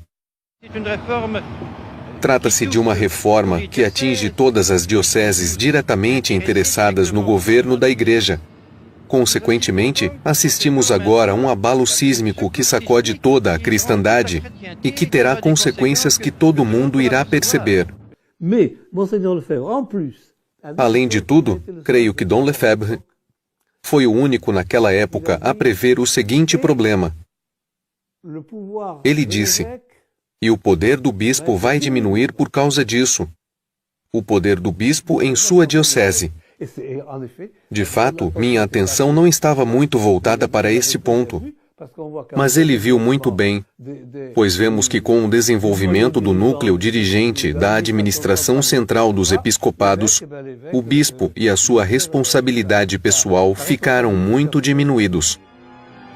Trata-se de uma reforma que atinge todas as dioceses diretamente interessadas no governo da Igreja. Consequentemente, assistimos agora a um abalo sísmico que sacode toda a cristandade e que terá consequências que todo mundo irá perceber. Além de tudo, creio que Dom Lefebvre foi o único naquela época a prever o seguinte problema. Ele disse: e o poder do bispo vai diminuir por causa disso. O poder do bispo em sua diocese. De fato, minha atenção não estava muito voltada para esse ponto. Mas ele viu muito bem, pois vemos que com o desenvolvimento do núcleo dirigente da administração central dos episcopados, o bispo e a sua responsabilidade pessoal ficaram muito diminuídos.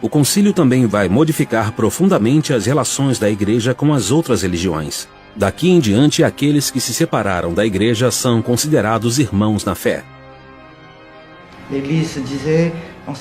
O concílio também vai modificar profundamente as relações da Igreja com as outras religiões. Daqui em diante, aqueles que se separaram da Igreja são considerados irmãos na fé.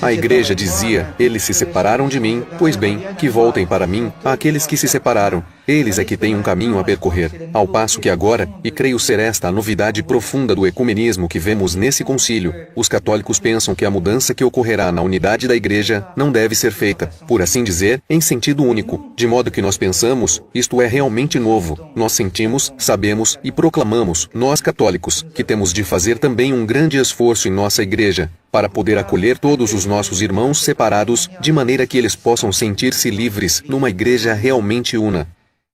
A Igreja dizia: eles se separaram de mim, pois bem, que voltem para mim aqueles que se separaram. Eles é que têm um caminho a percorrer. Ao passo que agora, e creio ser esta a novidade profunda do ecumenismo que vemos nesse concílio, os católicos pensam que a mudança que ocorrerá na unidade da Igreja não deve ser feita, por assim dizer, em sentido único, de modo que nós pensamos, isto é realmente novo. Nós sentimos, sabemos e proclamamos, nós católicos, que temos de fazer também um grande esforço em nossa Igreja, para poder acolher todos os nossos irmãos separados, de maneira que eles possam sentir-se livres numa Igreja realmente una.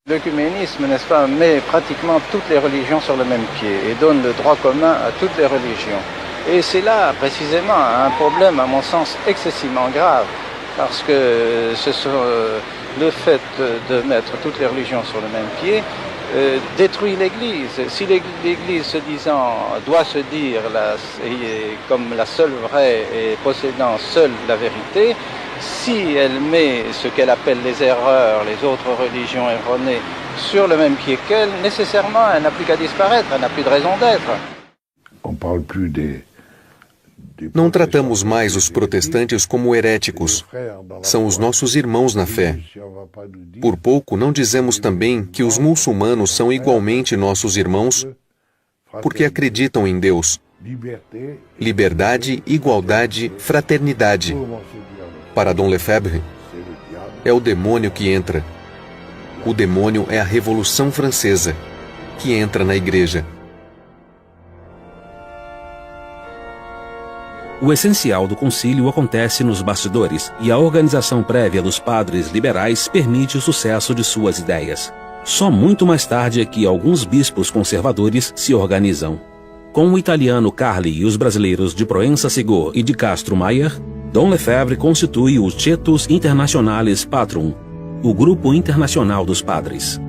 L'œcuménisme, n'est-ce pas, met pratiquement toutes les religions sur le même pied et donne le droit commun à toutes les religions. Et c'est là, précisément, un problème, à mon sens, excessivement grave, parce que le fait de mettre toutes les religions sur le même pied détruit l'Église. Si l'Église, se disant, doit se dire comme la seule vraie et possédant seule la vérité, si elle met ce qu'elle appelle les erreurs, les autres religions erronées, sur le même pied qu'elle, nécessairement, elle n'a plus qu'à disparaître, elle n'a plus de raison d'être. Não tratamos mais os protestantes como heréticos. São os nossos irmãos na fé. Por pouco não dizemos também que os muçulmanos são igualmente nossos irmãos, porque acreditam em Deus. Liberdade, igualdade, fraternidade. Para Dom Lefebvre, é o demônio que entra. O demônio é a Revolução Francesa, que entra na Igreja. O essencial do concílio acontece nos bastidores, e a organização prévia dos padres liberais permite o sucesso de suas ideias. Só muito mais tarde é que alguns bispos conservadores se organizam. Com o italiano Carli e os brasileiros de Proença Sigor e de Castro Maier, Dom Lefebvre constitui o Cetus Internationalis Patrum, o Grupo Internacional dos Padres.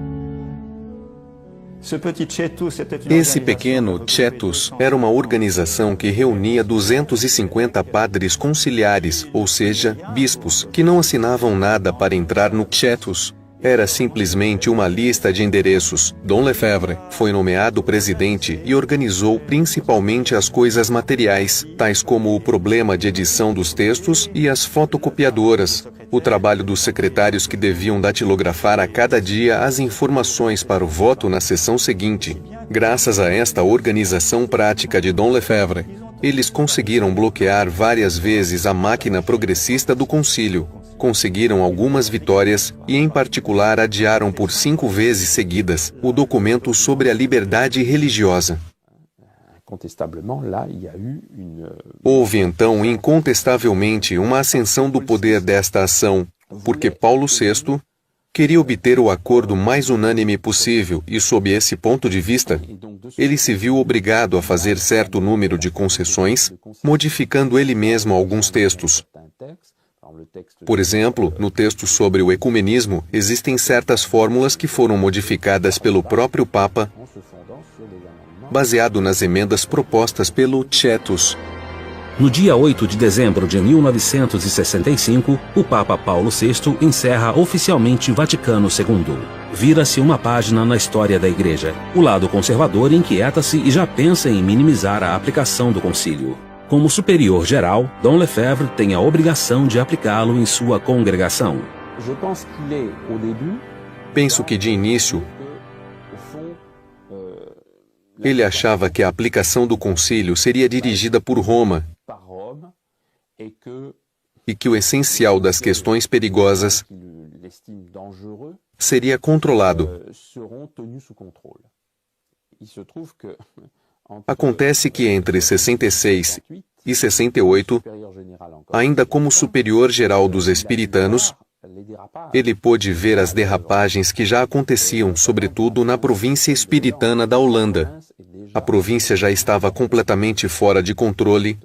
Esse pequeno Cetus era uma organização que reunia 250 padres conciliares, ou seja, bispos, que não assinavam nada para entrar no Cetus. Era simplesmente uma lista de endereços. Dom Lefebvre foi nomeado presidente e organizou principalmente as coisas materiais, tais como o problema de edição dos textos e as fotocopiadoras, o trabalho dos secretários que deviam datilografar a cada dia as informações para o voto na sessão seguinte. Graças a esta organização prática de Dom Lefebvre, eles conseguiram bloquear várias vezes a máquina progressista do concílio. Conseguiram algumas vitórias e, em particular, adiaram por 5 vezes seguidas o documento sobre a liberdade religiosa. Houve, então, incontestavelmente, uma ascensão do poder desta ação, porque Paulo VI queria obter o acordo mais unânime possível e, sob esse ponto de vista, ele se viu obrigado a fazer certo número de concessões, modificando ele mesmo alguns textos. Por exemplo, no texto sobre o ecumenismo, existem certas fórmulas que foram modificadas pelo próprio Papa, baseado nas emendas propostas pelo Tietus. No dia 8 de dezembro de 1965, o Papa Paulo VI encerra oficialmente Vaticano II. Vira-se uma página na história da Igreja. O lado conservador inquieta-se e já pensa em minimizar a aplicação do concílio. Como superior geral, Dom Lefebvre tem a obrigação de aplicá-lo em sua congregação. Penso que, de início, ele achava que a aplicação do concílio seria dirigida por Roma e que o essencial das questões perigosas seria controlado. Acontece que entre 66 e 68, ainda como superior geral dos espartanos, ele pôde ver as derrapagens que já aconteciam, sobretudo na província espiritana da Holanda. A província já estava completamente fora de controle,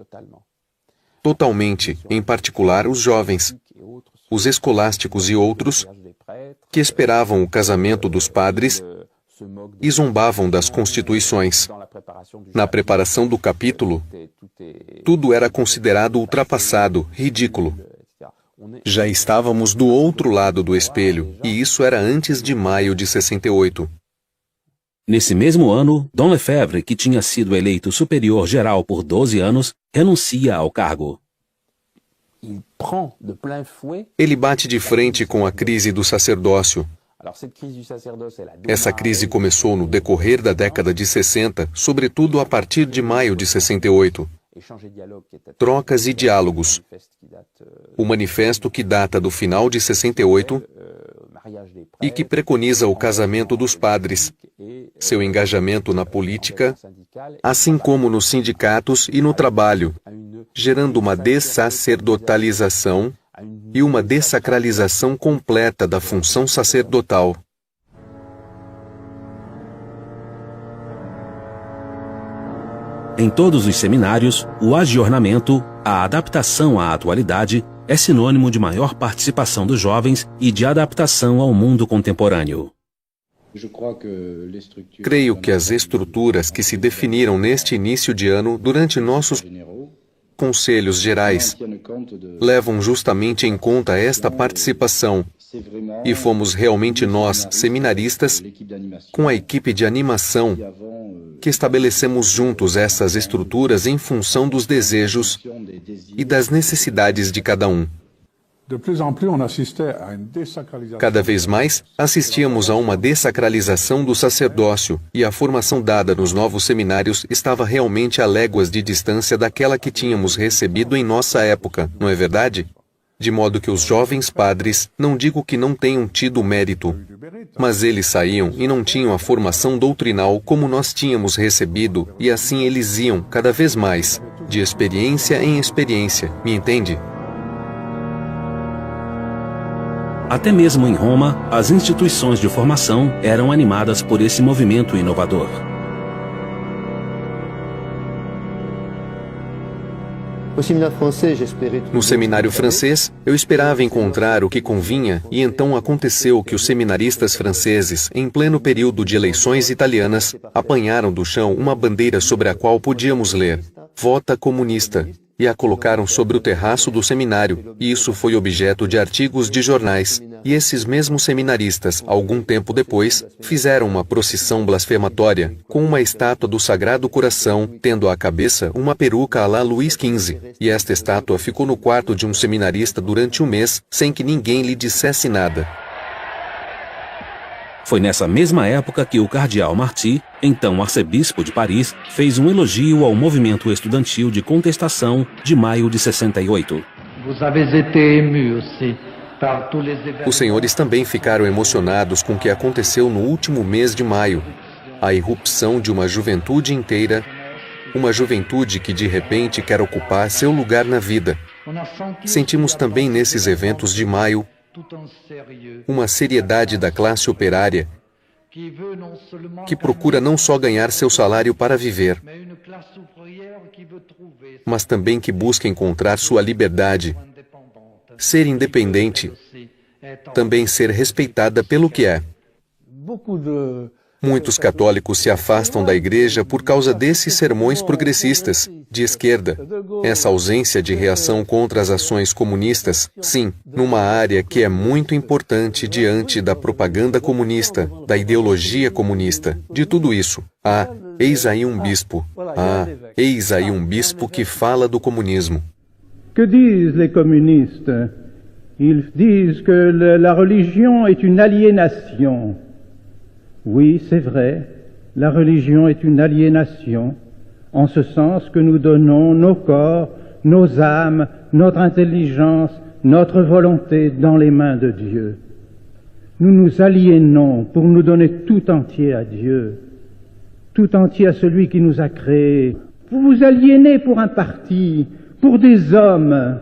totalmente, em particular os jovens, os escolásticos e outros, que esperavam o casamento dos padres e zombavam das constituições. Na preparação do capítulo, tudo era considerado ultrapassado, ridículo. Já estávamos do outro lado do espelho, e isso era antes de maio de 68. Nesse mesmo ano, Dom Lefebvre, que tinha sido eleito superior geral por 12 anos, renuncia ao cargo. Ele bate de frente com a crise do sacerdócio. Essa crise começou no decorrer da década de 60, sobretudo a partir de maio de 68. Trocas e diálogos. O manifesto que data do final de 68 e que preconiza o casamento dos padres, seu engajamento na política, assim como nos sindicatos e no trabalho, gerando uma dessacerdotalização e uma dessacralização completa da função sacerdotal. Em todos os seminários, o agiornamento, a adaptação à atualidade, é sinônimo de maior participação dos jovens e de adaptação ao mundo contemporâneo. Creio que as estruturas que se definiram neste início de ano durante nossos conselhos gerais levam justamente em conta esta participação. E fomos realmente nós, seminaristas, com a equipe de animação, que estabelecemos juntos essas estruturas em função dos desejos e das necessidades de cada um. Cada vez mais, assistíamos a uma dessacralização do sacerdócio, e a formação dada nos novos seminários estava realmente a léguas de distância daquela que tínhamos recebido em nossa época, não é verdade? De modo que os jovens padres, não digo que não tenham tido mérito, mas eles saíam e não tinham a formação doutrinal como nós tínhamos recebido, e assim eles iam, cada vez mais, de experiência em experiência, me entende? Até mesmo em Roma, as instituições de formação eram animadas por esse movimento inovador. No seminário francês, eu esperava encontrar o que convinha, e então aconteceu que os seminaristas franceses, em pleno período de eleições italianas, apanharam do chão uma bandeira sobre a qual podíamos ler "Vota comunista", e a colocaram sobre o terraço do seminário, e isso foi objeto de artigos de jornais. E esses mesmos seminaristas, algum tempo depois, fizeram uma procissão blasfematória, com uma estátua do Sagrado Coração, tendo à cabeça uma peruca à la Luís XV, e esta estátua ficou no quarto de um seminarista durante um mês, sem que ninguém lhe dissesse nada. Foi nessa mesma época que o cardeal Marty, então arcebispo de Paris, fez um elogio ao movimento estudantil de contestação de maio de 68. Os senhores também ficaram emocionados com o que aconteceu no último mês de maio, a irrupção de uma juventude inteira, uma juventude que de repente quer ocupar seu lugar na vida. Sentimos também nesses eventos de maio uma seriedade da classe operária que procura não só ganhar seu salário para viver, mas também que busca encontrar sua liberdade ser independente, também ser respeitada pelo que é. Muitos católicos se afastam da igreja por causa desses sermões progressistas, de esquerda. Essa ausência de reação contra as ações comunistas, sim, numa área que é muito importante diante da propaganda comunista, da ideologia comunista, de tudo isso. Eis aí um bispo. Eis aí um bispo que fala do comunismo. Que disent les communistes? Ils disent que la religion est une aliénation. Oui, c'est vrai, la religion est une aliénation, en ce sens que nous donnons nos corps, nos âmes, notre intelligence, notre volonté dans les mains de Dieu. Nous nous aliénons pour nous donner tout entier à Dieu, tout entier à celui qui nous a créés. Vous vous aliénez pour un parti, pour des hommes.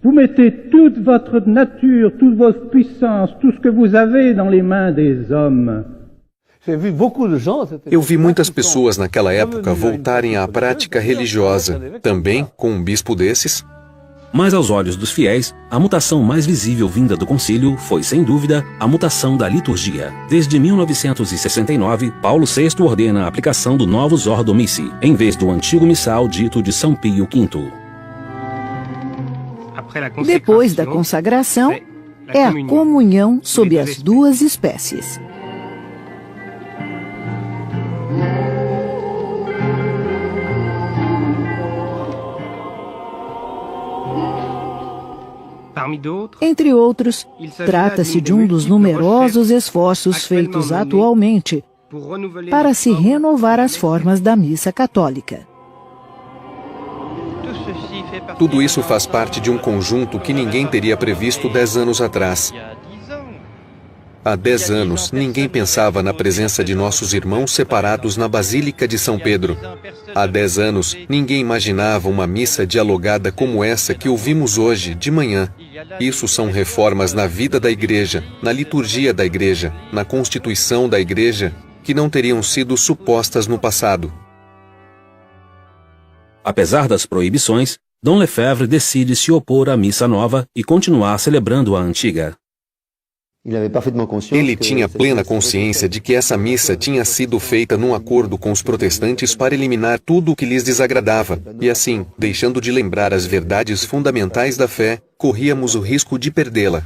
Vous mettez toute votre nature, toute votre puissance, tout ce que vous avez dans les mains des hommes. Eu vi muitas pessoas naquela época voltarem à prática religiosa, também com um bispo desses. Mas aos olhos dos fiéis, a mutação mais visível vinda do concílio foi, sem dúvida, a mutação da liturgia. Desde 1969, Paulo VI ordena a aplicação do Novus Ordo Missi, em vez do antigo missal dito de São Pio V. Depois da consagração, é a comunhão sob as duas espécies. Entre outros, trata-se de um dos numerosos esforços feitos atualmente para se renovar as formas da missa católica. Tudo isso faz parte de um conjunto que ninguém teria previsto 10 anos atrás. Há 10 anos, ninguém pensava na presença de nossos irmãos separados na Basílica de São Pedro. Há 10 anos, ninguém imaginava uma missa dialogada como essa que ouvimos hoje, de manhã. Isso são reformas na vida da igreja, na liturgia da igreja, na constituição da igreja, que não teriam sido supostas no passado. Apesar das proibições, Dom Lefebvre decide se opor à missa nova e continuar celebrando a antiga. Ele tinha plena consciência de que essa missa tinha sido feita num acordo com os protestantes para eliminar tudo o que lhes desagradava, e assim, deixando de lembrar as verdades fundamentais da fé, corríamos o risco de perdê-la.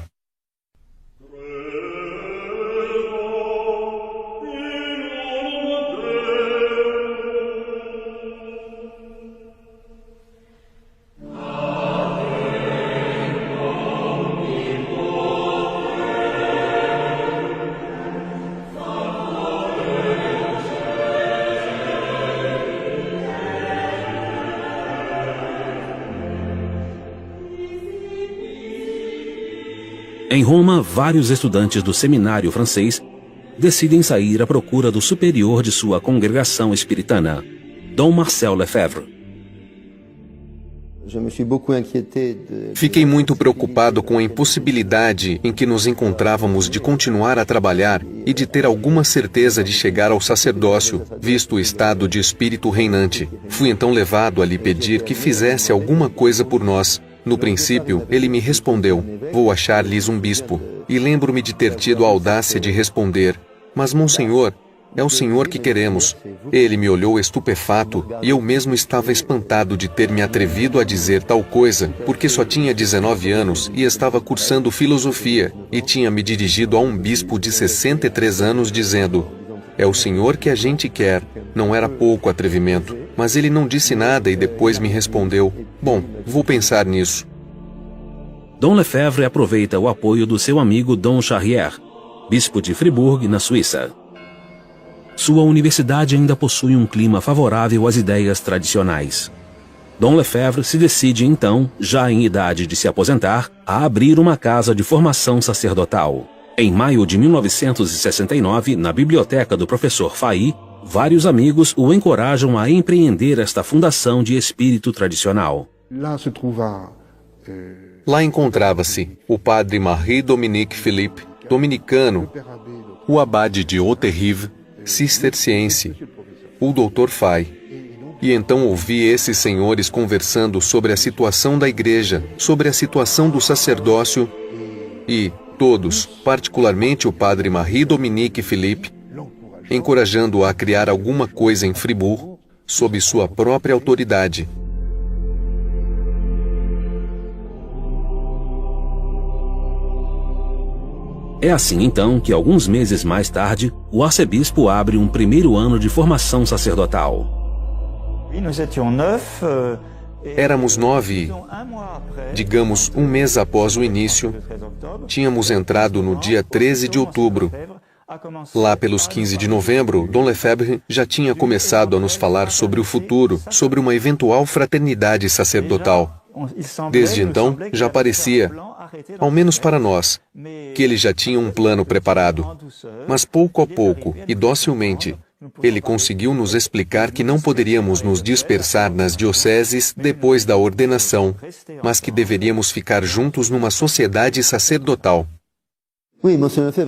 Em Roma, vários estudantes do seminário francês decidem sair à procura do superior de sua congregação espiritana, Dom Marcel Lefebvre. Fiquei muito preocupado com a impossibilidade em que nos encontrávamos de continuar a trabalhar e de ter alguma certeza de chegar ao sacerdócio, visto o estado de espírito reinante. Fui então levado a lhe pedir que fizesse alguma coisa por nós. No princípio, ele me respondeu: vou achar-lhes um bispo. E lembro-me de ter tido a audácia de responder: mas, Monsenhor, é o senhor que queremos. Ele me olhou estupefato e eu mesmo estava espantado de ter me atrevido a dizer tal coisa, porque só tinha 19 anos e estava cursando filosofia, e tinha me dirigido a um bispo de 63 anos dizendo: é o senhor que a gente quer. Não era pouco atrevimento, mas ele não disse nada e depois me respondeu: bom, vou pensar nisso. Dom Lefebvre aproveita o apoio do seu amigo Dom Charrière, bispo de Fribourg, na Suíça. Sua universidade ainda possui um clima favorável às ideias tradicionais. Dom Lefebvre se decide então, já em idade de se aposentar, a abrir uma casa de formação sacerdotal. Em maio de 1969, na biblioteca do professor Fahy, vários amigos o encorajam a empreender esta fundação de espírito tradicional. Lá encontrava-se o padre Marie-Dominique Philippe, dominicano, o abade de Haute-Rive, cisterciense, o Dr. Fahy, E então ouvi esses senhores conversando sobre a situação da igreja, sobre a situação do sacerdócio, e todos, particularmente o padre Marie-Dominique Philippe, encorajando-o a criar alguma coisa em Fribourg, sob sua própria autoridade. É assim então que, alguns meses mais tarde, o arcebispo abre um primeiro ano de formação sacerdotal. Éramos 9 e, digamos, um mês após o início, tínhamos entrado no dia 13 de outubro. Lá pelos 15 de novembro, Dom Lefebvre já tinha começado a nos falar sobre o futuro, sobre uma eventual fraternidade sacerdotal. Desde então, já parecia, ao menos para nós, que ele já tinha um plano preparado. Mas pouco a pouco, e docilmente, ele conseguiu nos explicar que não poderíamos nos dispersar nas dioceses depois da ordenação, mas que deveríamos ficar juntos numa sociedade sacerdotal.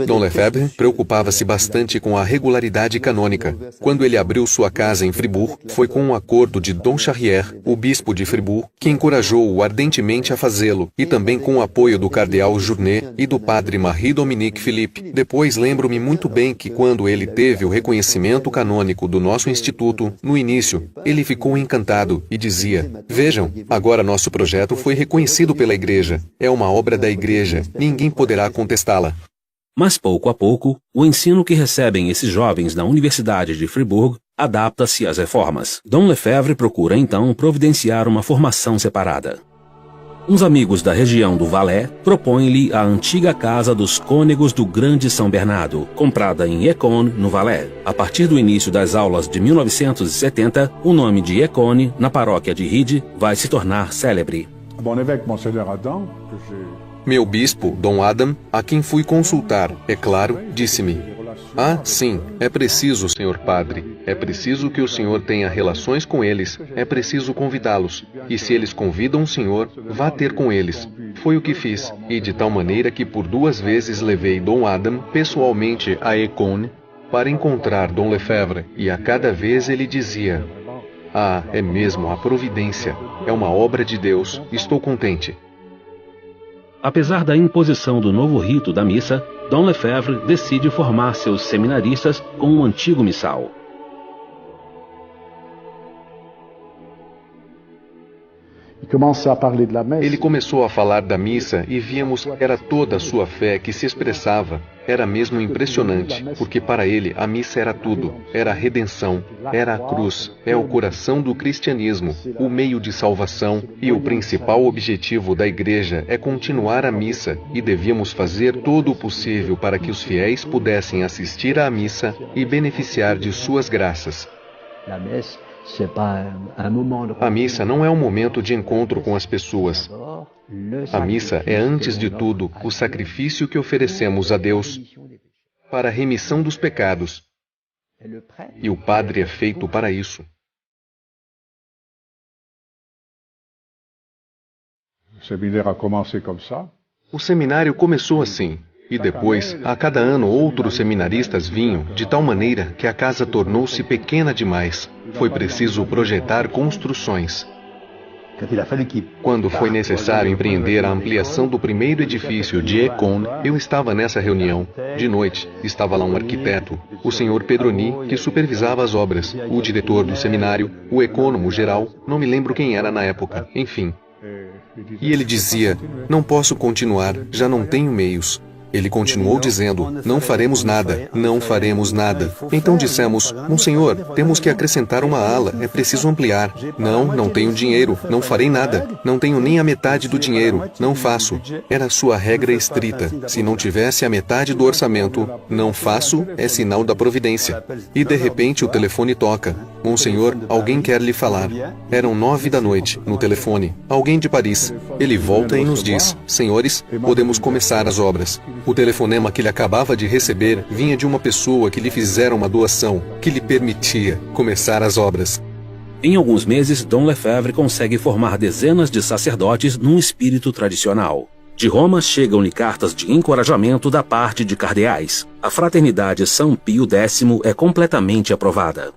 Dom Lefebvre preocupava-se bastante com a regularidade canônica. Quando ele abriu sua casa em Fribourg, foi com um acordo de Dom Charrière, o bispo de Fribourg, que encorajou-o ardentemente a fazê-lo, e também com o apoio do cardeal Journet e do padre Marie-Dominique Philippe. Depois lembro-me muito bem que quando ele teve o reconhecimento canônico do nosso instituto, no início, ele ficou encantado e dizia: "Vejam, agora nosso projeto foi reconhecido pela igreja. É uma obra da igreja. Ninguém poderá contestá-la." Mas pouco a pouco, o ensino que recebem esses jovens na Universidade de Fribourg adapta-se às reformas. Dom Lefebvre procura então providenciar uma formação separada. Uns amigos da região do Valais propõem-lhe a antiga casa dos cônegos do Grande São Bernardo, comprada em Écône, no Valais. A partir do início das aulas de 1970, o nome de Écône, na paróquia de Ride, vai se tornar célebre. Meu bispo, Dom Adam, a quem fui consultar, é claro, disse-me: "Ah, sim, é preciso, senhor padre. É preciso que o senhor tenha relações com eles. É preciso convidá-los. E se eles convidam o senhor, vá ter com eles." Foi o que fiz, e de tal maneira que por 2 vezes levei Dom Adam pessoalmente a Écône para encontrar Dom Lefebvre, e a cada vez ele dizia: "Ah, é mesmo a providência. É uma obra de Deus. Estou contente." Apesar da imposição do novo rito da missa, Dom Lefebvre decide formar seus seminaristas com um antigo missal. Ele começou a falar da missa e víamos que era toda a sua fé que se expressava. Era mesmo impressionante, porque para ele a missa era tudo. Era a redenção, era a cruz, é o coração do cristianismo, o meio de salvação, e o principal objetivo da igreja é continuar a missa, e devíamos fazer todo o possível para que os fiéis pudessem assistir à missa e beneficiar de suas graças. A missa não é um momento de encontro com as pessoas. A missa é, antes de tudo, o sacrifício que oferecemos a Deus para a remissão dos pecados. E o padre é feito para isso. O seminário começou assim. E depois, a cada ano, outros seminaristas vinham, de tal maneira que a casa tornou-se pequena demais. Foi preciso projetar construções. Quando foi necessário empreender a ampliação do primeiro edifício de Écône, eu estava nessa reunião. De noite, estava lá um arquiteto, o senhor Pedroni, que supervisava as obras, o diretor do seminário, o ecônomo geral, não me lembro quem era na época, enfim. E ele dizia: "Não posso continuar, já não tenho meios." Ele continuou dizendo: "Não faremos nada, não faremos nada." Então dissemos: "Monsenhor, temos que acrescentar uma ala, é preciso ampliar." Não tenho dinheiro, não farei nada. Não tenho nem a metade do dinheiro, não faço." Era a sua regra estrita. Se não tivesse a metade do orçamento, não faço, é sinal da providência. E de repente o telefone toca. "Monsenhor, alguém quer lhe falar." Eram 9 da noite, no telefone. Alguém de Paris. Ele volta e nos diz: "Senhores, podemos começar as obras." O telefonema que ele acabava de receber vinha de uma pessoa que lhe fizera uma doação, que lhe permitia começar as obras. Em alguns meses, Dom Lefebvre consegue formar dezenas de sacerdotes num espírito tradicional. De Roma chegam-lhe cartas de encorajamento da parte de cardeais. A fraternidade São Pio X é completamente aprovada.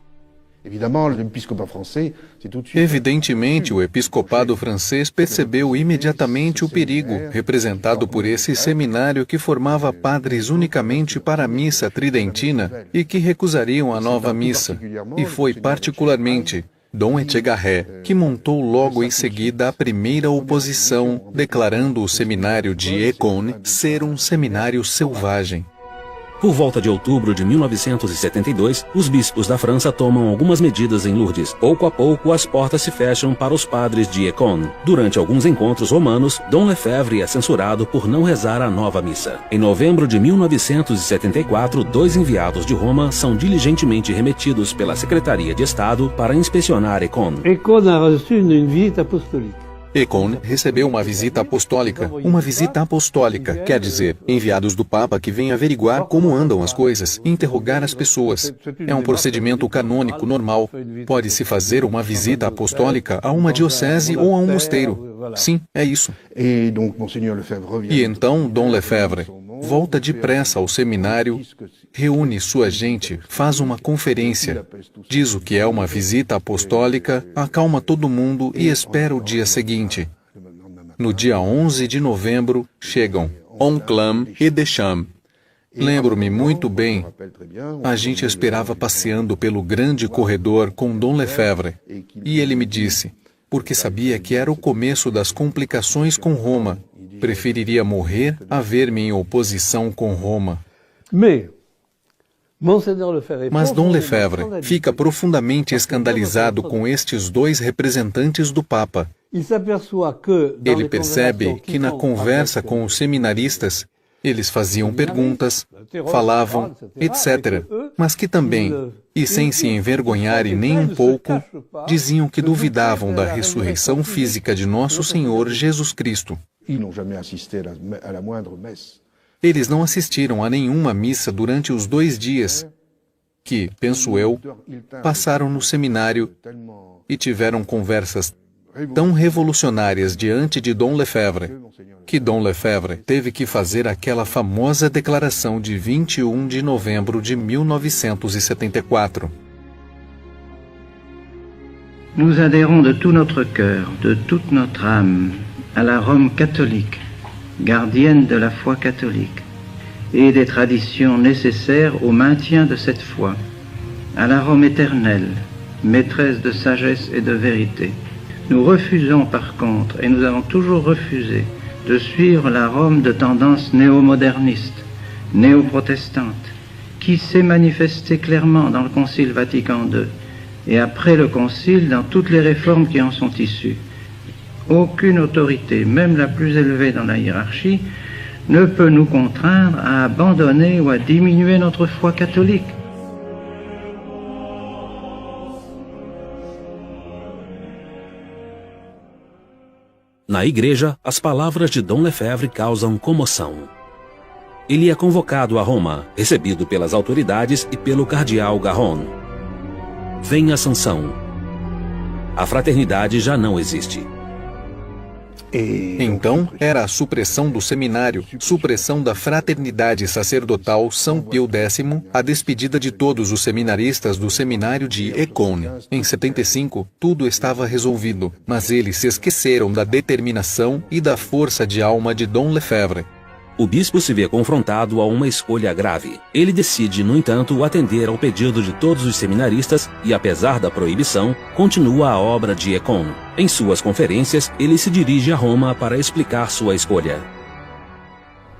Evidentemente, o episcopado francês percebeu imediatamente o perigo representado por esse seminário que formava padres unicamente para a missa tridentina e que recusariam a nova missa. E foi particularmente Dom Etchegaray que montou logo em seguida a primeira oposição, declarando o seminário de Écône ser um seminário selvagem. Por volta de outubro de 1972, os bispos da França tomam algumas medidas em Lourdes. Pouco a pouco, as portas se fecham para os padres de Écône. Durante alguns encontros romanos, Dom Lefebvre é censurado por não rezar a nova missa. Em novembro de 1974, 2 enviados de Roma são diligentemente remetidos pela Secretaria de Estado para inspecionar Écône. Écône a reçu une visite apostolique. Écône recebeu uma visita apostólica. Uma visita apostólica, quer dizer, enviados do Papa que vêm averiguar como andam as coisas, interrogar as pessoas. É um procedimento canônico normal. Pode-se fazer uma visita apostólica a uma diocese ou a um mosteiro. Sim, é isso. E então Dom Lefebvre volta depressa ao seminário, reúne sua gente, faz uma conferência, diz o que é uma visita apostólica, acalma todo mundo e espera o dia seguinte. No dia 11 de novembro, chegam Onclame e Deschamps. Lembro-me muito bem, a gente esperava passeando pelo grande corredor com Dom Lefebvre, e ele me disse, porque sabia que era o começo das complicações com Roma, preferiria morrer a ver-me em oposição com Roma. Mas Dom Lefebvre fica profundamente escandalizado com estes 2 representantes do Papa. Ele percebe que na conversa com os seminaristas, eles faziam perguntas, falavam, etc., mas que também, e sem se envergonharem nem um pouco, diziam que duvidavam da ressurreição física de Nosso Senhor Jesus Cristo. Eles não assistiram a nenhuma missa durante os 2 dias que, penso eu, passaram no seminário e tiveram conversas tão revolucionárias diante de Dom Lefebvre, que Dom Lefebvre teve que fazer aquela famosa declaração de 21 de novembro de 1974. Nous adhérons de tout notre cœur, de toute notre âme, à la Rome catholique, gardienne de la foi catholique, et des traditions nécessaires au maintien de cette foi, à la Rome éternelle, maîtresse de sagesse et de vérité. Nous refusons par contre, et nous avons toujours refusé, de suivre la Rome de tendance néo-moderniste, néo-protestante, qui s'est manifestée clairement dans le Concile Vatican II, et après le Concile dans toutes les réformes qui en sont issues. Aucune autorité, même la plus élevée dans la hiérarchie, ne peut nous contraindre à abandonner ou à diminuer notre foi catholique. Na igreja, as palavras de Dom Lefebvre causam comoção. Ele é convocado a Roma, recebido pelas autoridades e pelo cardeal Garron. Vem a sanção. A fraternidade já não existe. Então, era a supressão do seminário, supressão da fraternidade sacerdotal São Pio X, a despedida de todos os seminaristas do seminário de Écône. Em 75, tudo estava resolvido, mas eles se esqueceram da determinação e da força de alma de Dom Lefebvre. O bispo se vê confrontado a uma escolha grave. Ele decide, no entanto, atender ao pedido de todos os seminaristas e, apesar da proibição, continua a obra de Écône. Em suas conferências, ele se dirige a Roma para explicar sua escolha.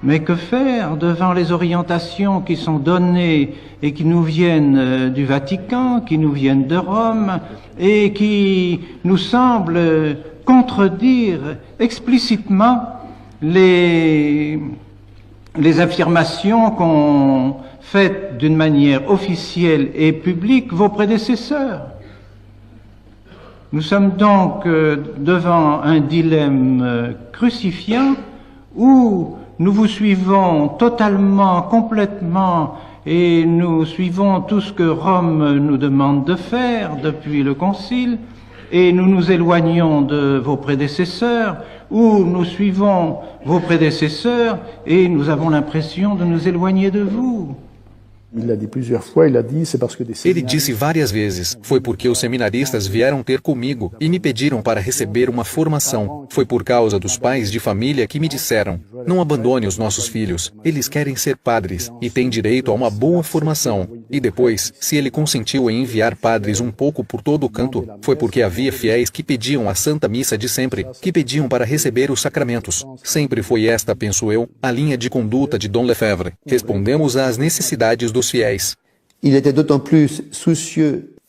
Mais que faire devant les orientations qui sont données et qui nous viennent du Vatican, qui nous viennent de Rome et qui nous semblent contredire explicitement les affirmations qu'ont faites d'une manière officielle et publique vos prédécesseurs. Nous sommes donc devant un dilemme crucifiant où nous vous suivons totalement, complètement, et nous suivons tout ce que Rome nous demande de faire depuis le Concile, et nous nous éloignons de vos prédécesseurs, ou nous suivons vos prédécesseurs et nous avons l'impression de nous éloigner de vous. Ele disse várias vezes, foi porque os seminaristas vieram ter comigo e me pediram para receber uma formação. Foi por causa dos pais de família que me disseram, não abandone os nossos filhos, eles querem ser padres e têm direito a uma boa formação. E depois, se ele consentiu em enviar padres um pouco por todo o canto, foi porque havia fiéis que pediam a Santa Missa de sempre, que pediam para receber os sacramentos. Sempre foi esta, penso eu, a linha de conduta de Dom Lefebvre. Respondemos às necessidades dos fiéis.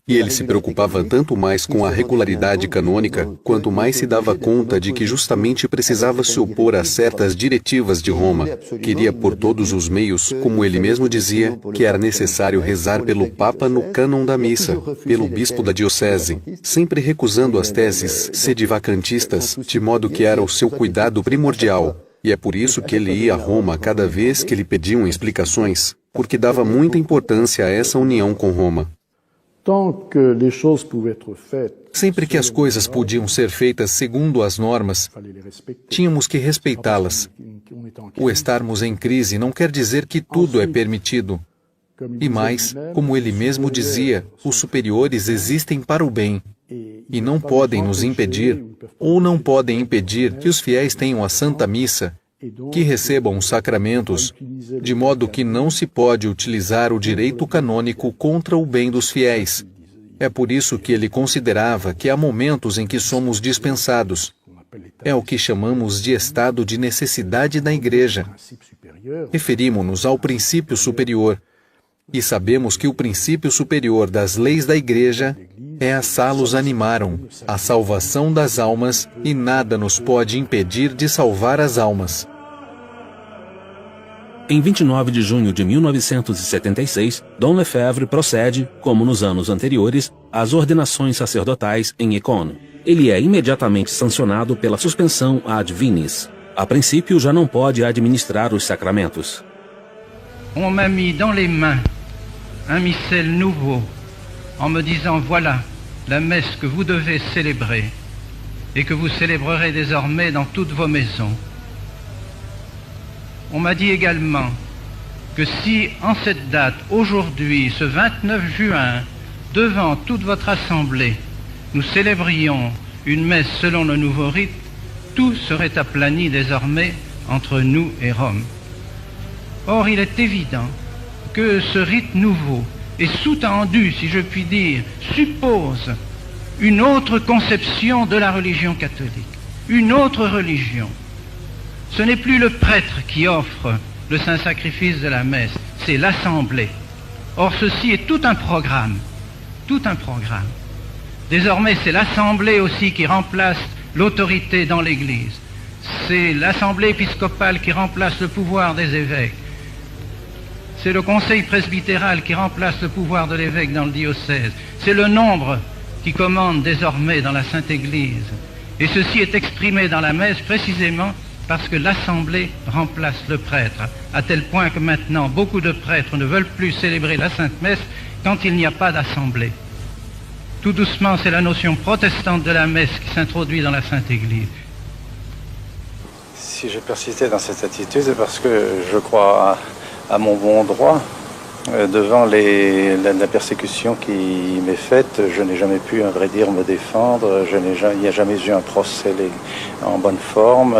E ele se preocupava tanto mais com a regularidade canônica, quanto mais se dava conta de que justamente precisava se opor a certas diretivas de Roma. Queria por todos os meios, como ele mesmo dizia, que era necessário rezar pelo Papa no cânon da missa, pelo bispo da diocese, sempre recusando as teses sedivacantistas, de modo que era o seu cuidado primordial. E é por isso que ele ia a Roma cada vez que lhe pediam explicações, porque dava muita importância a essa união com Roma. Sempre que as coisas podiam ser feitas segundo as normas, tínhamos que respeitá-las. O estarmos em crise não quer dizer que tudo é permitido. E mais, como ele mesmo dizia, os superiores existem para o bem. E não podem nos impedir, ou não podem impedir que os fiéis tenham a Santa Missa, que recebam os sacramentos, de modo que não se pode utilizar o direito canônico contra o bem dos fiéis. É por isso que ele considerava que há momentos em que somos dispensados. É o que chamamos de estado de necessidade da Igreja. Referimos-nos ao princípio superior, e sabemos que o princípio superior das leis da Igreja é a salus animarum, a salvação das almas, e nada nos pode impedir de salvar as almas. Em 29 de junho de 1976, Dom Lefebvre procede, como nos anos anteriores, às ordenações sacerdotais em Écône. Ele é imediatamente sancionado pela suspensão ad vinis. A princípio, já não pode administrar os sacramentos. On m'a mis dans les mains un missel nouveau, en me disant, voilà, la messe que vous devez célébrer, et que vous célébrerez désormais dans toutes vos maisons. On m'a dit également que si, en cette date, aujourd'hui, ce 29 juin, devant toute votre assemblée, nous célébrions une messe selon le nouveau rite, tout serait aplani désormais entre nous et Rome. Or, il est évident que ce rite nouveau est sous-tendu, si je puis dire, suppose une autre conception de la religion catholique, une autre religion. Ce n'est plus le prêtre qui offre le saint sacrifice de la messe, c'est l'assemblée. Or, ceci est tout un programme, tout un programme. Désormais, c'est l'assemblée aussi qui remplace l'autorité dans l'Église. C'est l'assemblée épiscopale qui remplace le pouvoir des évêques. C'est le conseil presbytéral qui remplace le pouvoir de l'évêque dans le diocèse. C'est le nombre qui commande désormais dans la Sainte Église. Et ceci est exprimé dans la messe précisément parce que l'assemblée remplace le prêtre, à tel point que maintenant beaucoup de prêtres ne veulent plus célébrer la Sainte Messe quand il n'y a pas d'assemblée. Tout doucement, c'est la notion protestante de la messe qui s'introduit dans la Sainte Église. Si j'ai persisté dans cette attitude, c'est parce que je crois à mon bon droit. Devant la persécution qui m'est faite, je n'ai jamais pu, à vrai dire, me défendre. Il n'y a jamais eu un procès en bonne forme.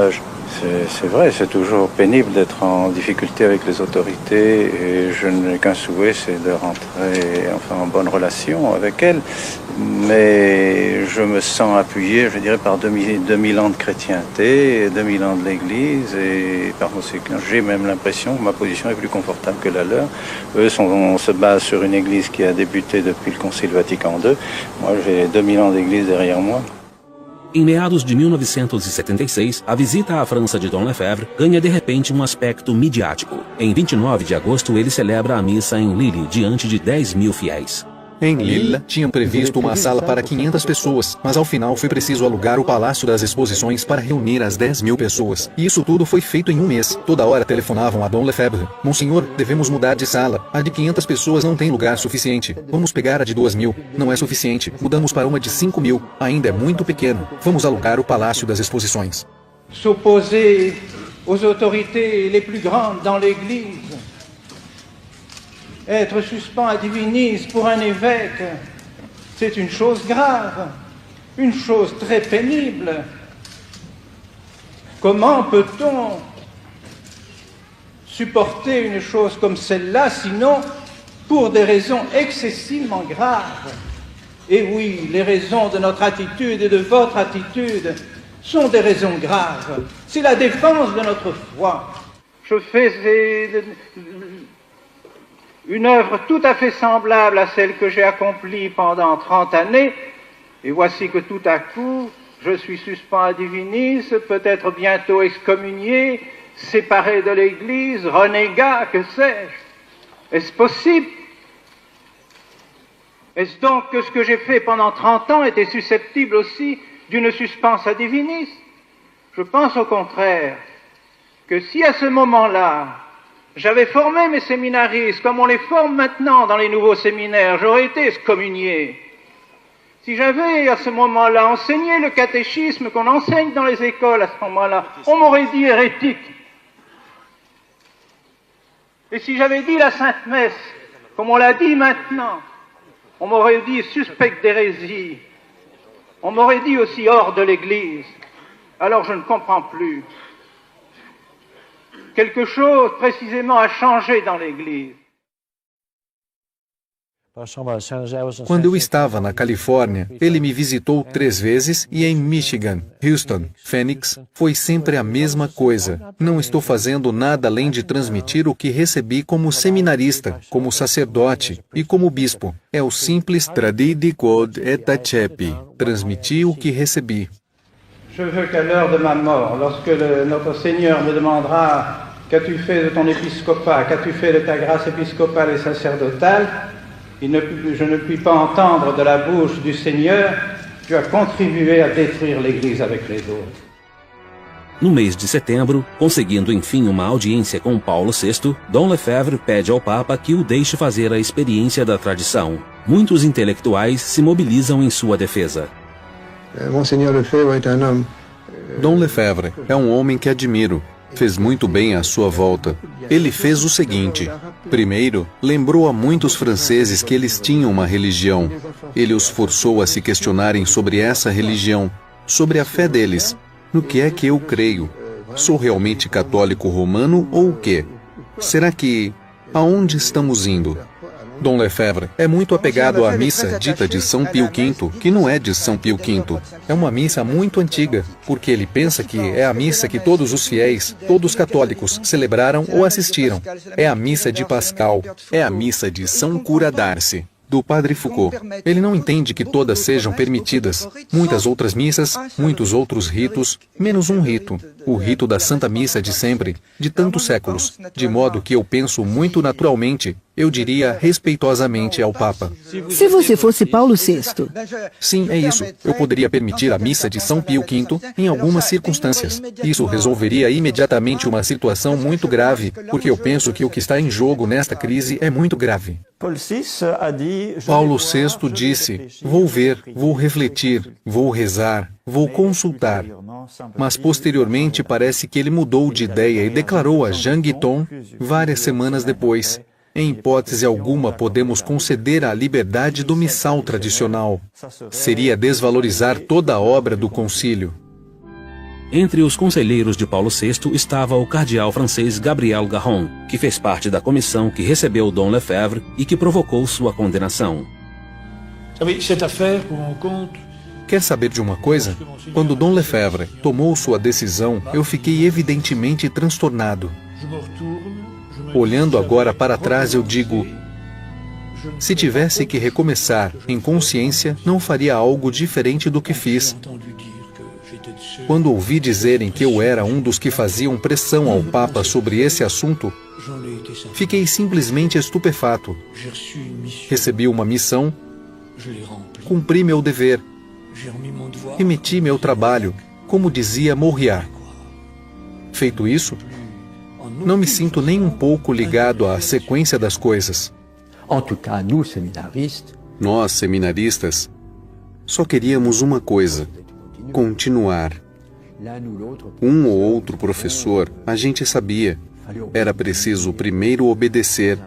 C'est vrai, c'est toujours pénible d'être en difficulté avec les autorités et je n'ai qu'un souhait, c'est de rentrer en bonne relation avec elles. Mais je me sens appuyé, je dirais, par 2000 ans de chrétienté, 2000 ans de l'Église et par conséquent, j'ai même l'impression que ma position est plus confortable que la leur. Eux se basent sur une Église qui a débuté depuis le Concile Vatican II. Moi, j'ai 2000 ans d'Église derrière moi. Em meados de 1976, a visita à França de Dom Lefebvre ganha de repente um aspecto midiático. Em 29 de agosto, ele celebra a missa em Lille, diante de 10.000 fiéis. Em Lille, tinham previsto uma sala para 500 pessoas, mas ao final foi preciso alugar o Palácio das Exposições para reunir as 10.000 pessoas. E isso tudo foi feito em um mês. Toda hora telefonavam a Dom Lefebvre. Monsenhor, devemos mudar de sala. A de 500 pessoas não tem lugar suficiente. Vamos pegar a de 2.000. Não é suficiente. Mudamos para uma de 5.000. Ainda é muito pequeno. Vamos alugar o Palácio das Exposições. S'opposer aux autorités les plus grandes dans l'Église Être suspens à divinis pour un évêque, c'est une chose grave, une chose très pénible. Comment peut-on supporter une chose comme celle-là, sinon pour des raisons excessivement graves? Et oui, les raisons de notre attitude et de votre attitude sont des raisons graves. C'est la défense de notre foi. Je fais une œuvre tout à fait semblable à celle que j'ai accomplie pendant 30 années, et voici que tout à coup, je suis suspens à divinis, peut-être bientôt excommunié, séparé de l'Église, renégat, que sais-je? Est-ce possible? Est-ce donc que ce que j'ai fait pendant 30 ans était susceptible aussi d'une suspense à divinis? Je pense au contraire que si à ce moment-là, j'avais formé mes séminaristes comme on les forme maintenant dans les nouveaux séminaires, j'aurais été excommunié. Si j'avais à ce moment-là enseigné le catéchisme qu'on enseigne dans les écoles à ce moment-là, on m'aurait dit hérétique. Et si j'avais dit la Sainte Messe, comme on l'a dit maintenant, on m'aurait dit suspect d'hérésie. On m'aurait dit aussi hors de l'Église. Alors je ne comprends plus. Quelque chose précisément a changé dans l'Église. Quando eu estava na Califórnia, ele me visitou 3 vezes e em Michigan, Houston, Phoenix, foi sempre a mesma coisa. Não estou fazendo nada além de transmitir o que recebi como seminarista, como sacerdote e como bispo. É o simples tradidi quod et accepi. Transmiti o que recebi. Je veux qu'à l'heure de ma mort, lorsque notre Seigneur me demandera qu'as-tu fait de ton épiscopat, qu'as-tu fait de ta grâce épiscopale et sacerdotale, je ne puis pas entendre de la bouche du Seigneur, tu as contribué à détruire l'Église avec les autres. No mês de setembro, conseguindo enfim uma audiência com Paulo VI, Dom Lefebvre pede ao Papa que o deixe fazer a experiência da tradição. Muitos intelectuais se mobilizam em sua defesa. Dom Lefebvre é um homem que admiro. Fez muito bem à sua volta. Ele fez o seguinte: primeiro, lembrou a muitos franceses que eles tinham uma religião. Ele os forçou a se questionarem sobre essa religião, sobre a fé deles. No que é que eu creio? Sou realmente católico romano ou o quê? Será que... aonde estamos indo? Dom Lefebvre é muito apegado à missa dita de São Pio V, que não é de São Pio V. É uma missa muito antiga, porque ele pensa que é a missa que todos os fiéis, todos católicos, celebraram ou assistiram. É a missa de Pascal, é a missa de São Cura d'Arce, do Padre Foucault. Ele não entende que todas sejam permitidas. Muitas outras missas, muitos outros ritos, menos um rito, o rito da Santa Missa de sempre, de tantos séculos, de modo que eu penso muito naturalmente, eu diria respeitosamente ao Papa. Se você fosse Paulo VI... Sim, é isso. Eu poderia permitir a missa de São Pio V em algumas circunstâncias. Isso resolveria imediatamente uma situação muito grave, porque eu penso que o que está em jogo nesta crise é muito grave. Paulo VI disse: vou ver, vou refletir, vou rezar, vou consultar. Mas posteriormente parece que ele mudou de ideia e declarou a Jean Guiton, várias semanas depois: em hipótese alguma podemos conceder a liberdade do missal tradicional. Seria desvalorizar toda a obra do concílio. Entre os conselheiros de Paulo VI estava o cardeal francês Gabriel Garon, que fez parte da comissão que recebeu Dom Lefebvre e que provocou sua condenação. Quer saber de uma coisa? Quando Dom Lefebvre tomou sua decisão, eu fiquei evidentemente transtornado. Olhando agora para trás, eu digo: se tivesse que recomeçar em consciência, não faria algo diferente do que fiz. Quando ouvi dizerem que eu era um dos que faziam pressão ao Papa sobre esse assunto, fiquei simplesmente estupefato. Recebi uma missão, cumpri meu dever, remeti meu trabalho, como dizia Mauriac. Feito isso, não me sinto nem um pouco ligado à sequência das coisas. Nós, seminaristas, só queríamos uma coisa: continuar. Um ou outro professor, a gente sabia, era preciso primeiro obedecer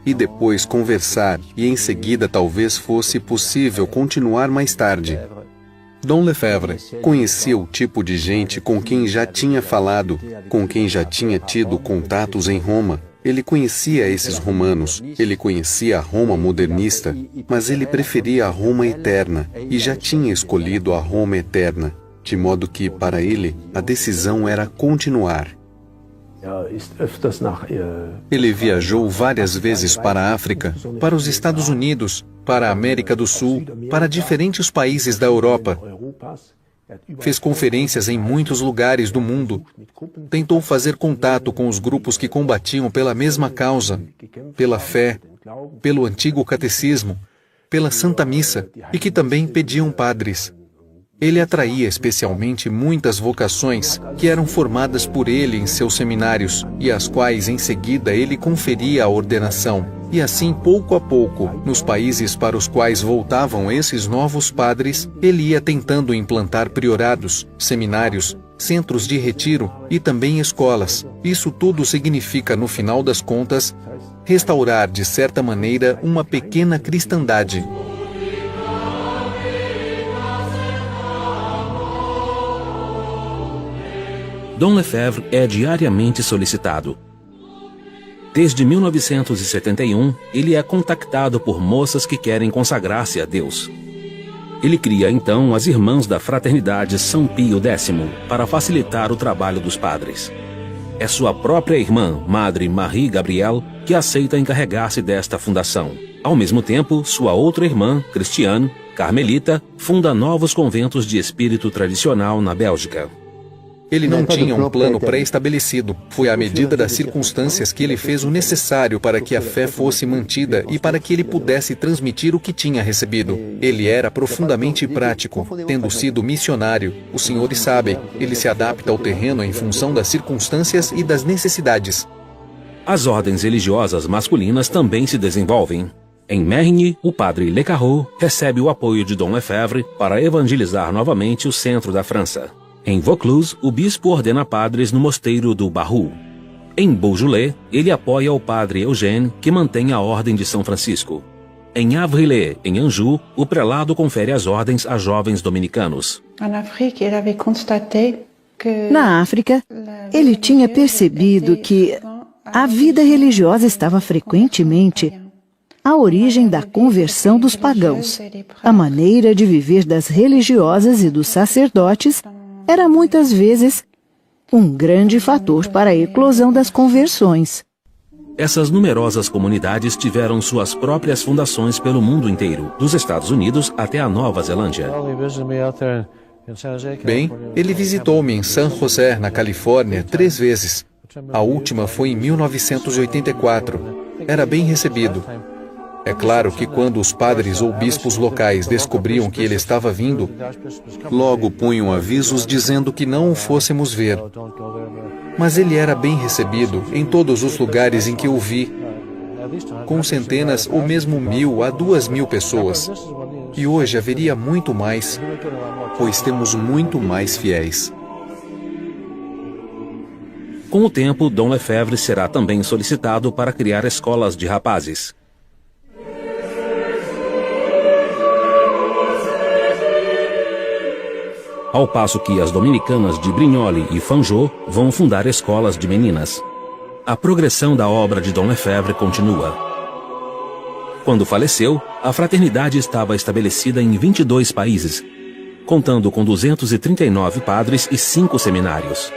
e depois conversar, e em seguida talvez fosse possível continuar mais tarde. Dom Lefebvre conhecia o tipo de gente com quem já tinha falado, com quem já tinha tido contatos em Roma. Ele conhecia esses romanos, ele conhecia a Roma modernista, mas ele preferia a Roma eterna e já tinha escolhido a Roma eterna, de modo que, para ele, a decisão era continuar. Ele viajou várias vezes para a África, para os Estados Unidos, para a América do Sul, para diferentes países da Europa. Fez conferências em muitos lugares do mundo. Tentou fazer contato com os grupos que combatiam pela mesma causa, pela fé, pelo antigo catecismo, pela Santa Missa, e que também pediam padres. Ele atraía especialmente muitas vocações que eram formadas por ele em seus seminários e às quais em seguida ele conferia a ordenação. E assim, pouco a pouco, nos países para os quais voltavam esses novos padres, ele ia tentando implantar priorados, seminários, centros de retiro e também escolas. Isso tudo significa, no final das contas, restaurar, de certa maneira, uma pequena cristandade. Dom Lefebvre é diariamente solicitado. Desde 1971, ele é contactado por moças que querem consagrar-se a Deus. Ele cria então as Irmãs da Fraternidade São Pio X para facilitar o trabalho dos padres. É sua própria irmã, Madre Marie Gabrielle, que aceita encarregar-se desta fundação. Ao mesmo tempo, sua outra irmã, Christiane, carmelita, funda novos conventos de espírito tradicional na Bélgica. Ele não tinha um plano pré-estabelecido. Foi à medida das circunstâncias que ele fez o necessário para que a fé fosse mantida e para que ele pudesse transmitir o que tinha recebido. Ele era profundamente prático, tendo sido missionário. Os senhores sabem, ele se adapta ao terreno em função das circunstâncias e das necessidades. As ordens religiosas masculinas também se desenvolvem. Em Mérigny, o padre Le Carreau recebe o apoio de Dom Lefebvre para evangelizar novamente o centro da França. Em Vaucluse, o bispo ordena padres no mosteiro do Barroux. Em Beaujolais, ele apoia o padre Eugène, que mantém a ordem de São Francisco. Em Avrillé, em Anjou, o prelado confere as ordens a jovens dominicanos. Na África, ele tinha percebido que a vida religiosa estava frequentemente à origem da conversão dos pagãos. A maneira de viver das religiosas e dos sacerdotes era muitas vezes um grande fator para a eclosão das conversões. Essas numerosas comunidades tiveram suas próprias fundações pelo mundo inteiro, dos Estados Unidos até a Nova Zelândia. Bem, ele visitou-me em San José, na Califórnia, 3 vezes. A última foi em 1984. Era bem recebido. É claro que quando os padres ou bispos locais descobriam que ele estava vindo, logo punham avisos dizendo que não o fôssemos ver. Mas ele era bem recebido em todos os lugares em que o vi, com centenas ou mesmo 1.000 a 2.000 pessoas. E hoje haveria muito mais, pois temos muito mais fiéis. Com o tempo, Dom Lefebvre será também solicitado para criar escolas de rapazes. Ao passo que as dominicanas de Brignoles e Fanjeaux vão fundar escolas de meninas. A progressão da obra de Dom Lefebvre continua. Quando faleceu, a fraternidade estava estabelecida em 22 países, contando com 239 padres e 5 seminários.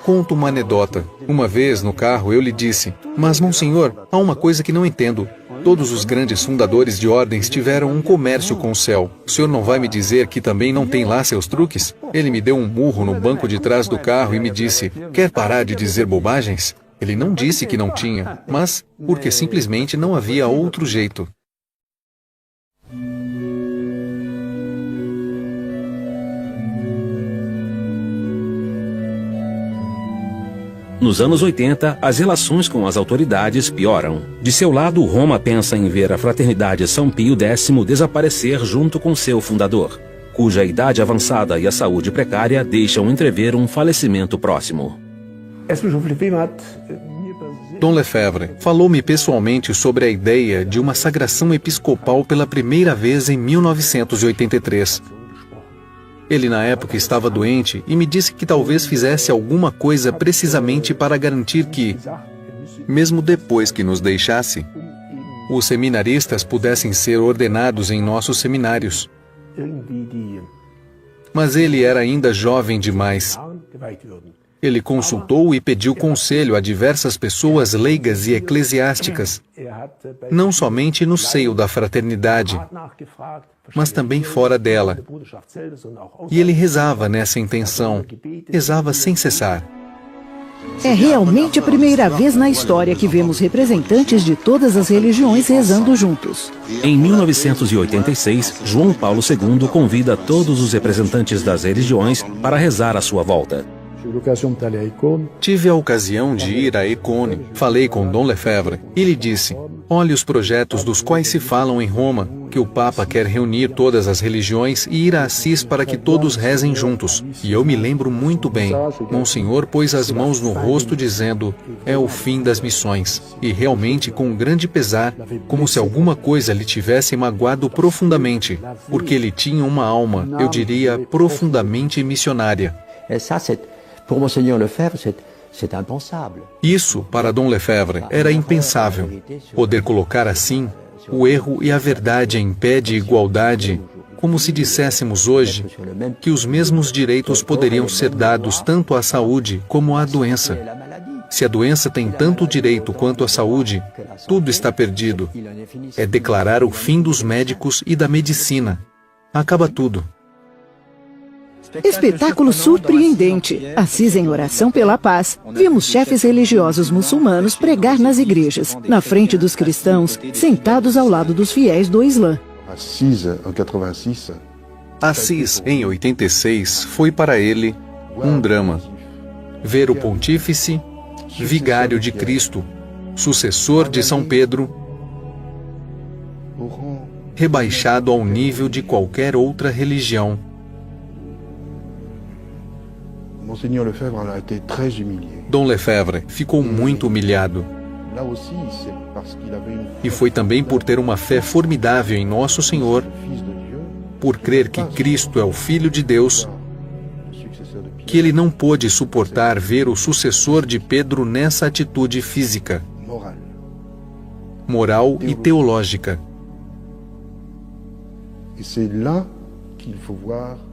Conto uma anedota. Uma vez, no carro, eu lhe disse: "Mas, monsenhor, há uma coisa que não entendo. Todos os grandes fundadores de ordens tiveram um comércio com o céu. O senhor não vai me dizer que também não tem lá seus truques?" Ele me deu um murro no banco de trás do carro e me disse: "Quer parar de dizer bobagens?" Ele não disse que não tinha, mas porque simplesmente não havia outro jeito. Nos anos 80, as relações com as autoridades pioram. De seu lado, Roma pensa em ver a Fraternidade São Pio X desaparecer junto com seu fundador, cuja idade avançada e a saúde precária deixam entrever um falecimento próximo. Dom Lefebvre falou-me pessoalmente sobre a ideia de uma sagração episcopal pela primeira vez em 1983. Ele na época estava doente e me disse que talvez fizesse alguma coisa precisamente para garantir que, mesmo depois que nos deixasse, os seminaristas pudessem ser ordenados em nossos seminários. Mas ele era ainda jovem demais. Ele consultou e pediu conselho a diversas pessoas leigas e eclesiásticas, não somente no seio da fraternidade, mas também fora dela. E ele rezava nessa intenção, rezava sem cessar. É realmente a primeira vez na história que vemos representantes de todas as religiões rezando juntos. Em 1986, João Paulo II convida todos os representantes das religiões para rezar à sua volta. Tive a ocasião de ir a Econe. Falei com Dom Lefebvre e lhe disse: olhe os projetos dos quais se falam em Roma, que o Papa quer reunir todas as religiões e ir a Assis para que todos rezem juntos. E eu me lembro muito bem. Monsenhor pôs as mãos no rosto dizendo: é o fim das missões. E realmente com grande pesar, como se alguma coisa lhe tivesse magoado profundamente, porque ele tinha uma alma, eu diria, profundamente missionária. Isso, para Dom Lefebvre, era impensável. Poder colocar assim o erro e a verdade em pé de igualdade, como se disséssemos hoje que os mesmos direitos poderiam ser dados tanto à saúde como à doença. Se a doença tem tanto direito quanto a saúde, tudo está perdido. É declarar o fim dos médicos e da medicina. Acaba tudo. Espetáculo surpreendente. Assis em oração pela paz. Vimos chefes religiosos muçulmanos pregar nas igrejas, na frente dos cristãos, sentados ao lado dos fiéis do Islã. Assis, em 86, foi para ele um drama. Ver o pontífice, vigário de Cristo, sucessor de São Pedro, rebaixado ao nível de qualquer outra religião. Dom Lefebvre ficou muito humilhado. E foi também por ter uma fé formidável em Nosso Senhor, por crer que Cristo é o Filho de Deus, que ele não pôde suportar ver o sucessor de Pedro nessa atitude física, moral e teológica.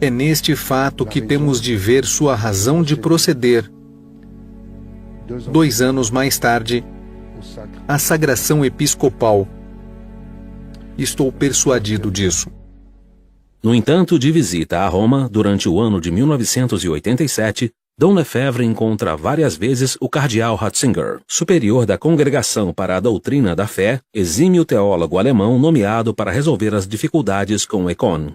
É neste fato que temos de ver sua razão de proceder. 2 anos mais tarde, a sagração episcopal. Estou persuadido disso. No entanto, de visita a Roma, durante o ano de 1987, Dom Lefebvre encontra várias vezes o cardeal Ratzinger, superior da Congregação para a Doutrina da Fé, exímio teólogo alemão nomeado para resolver as dificuldades com Econ.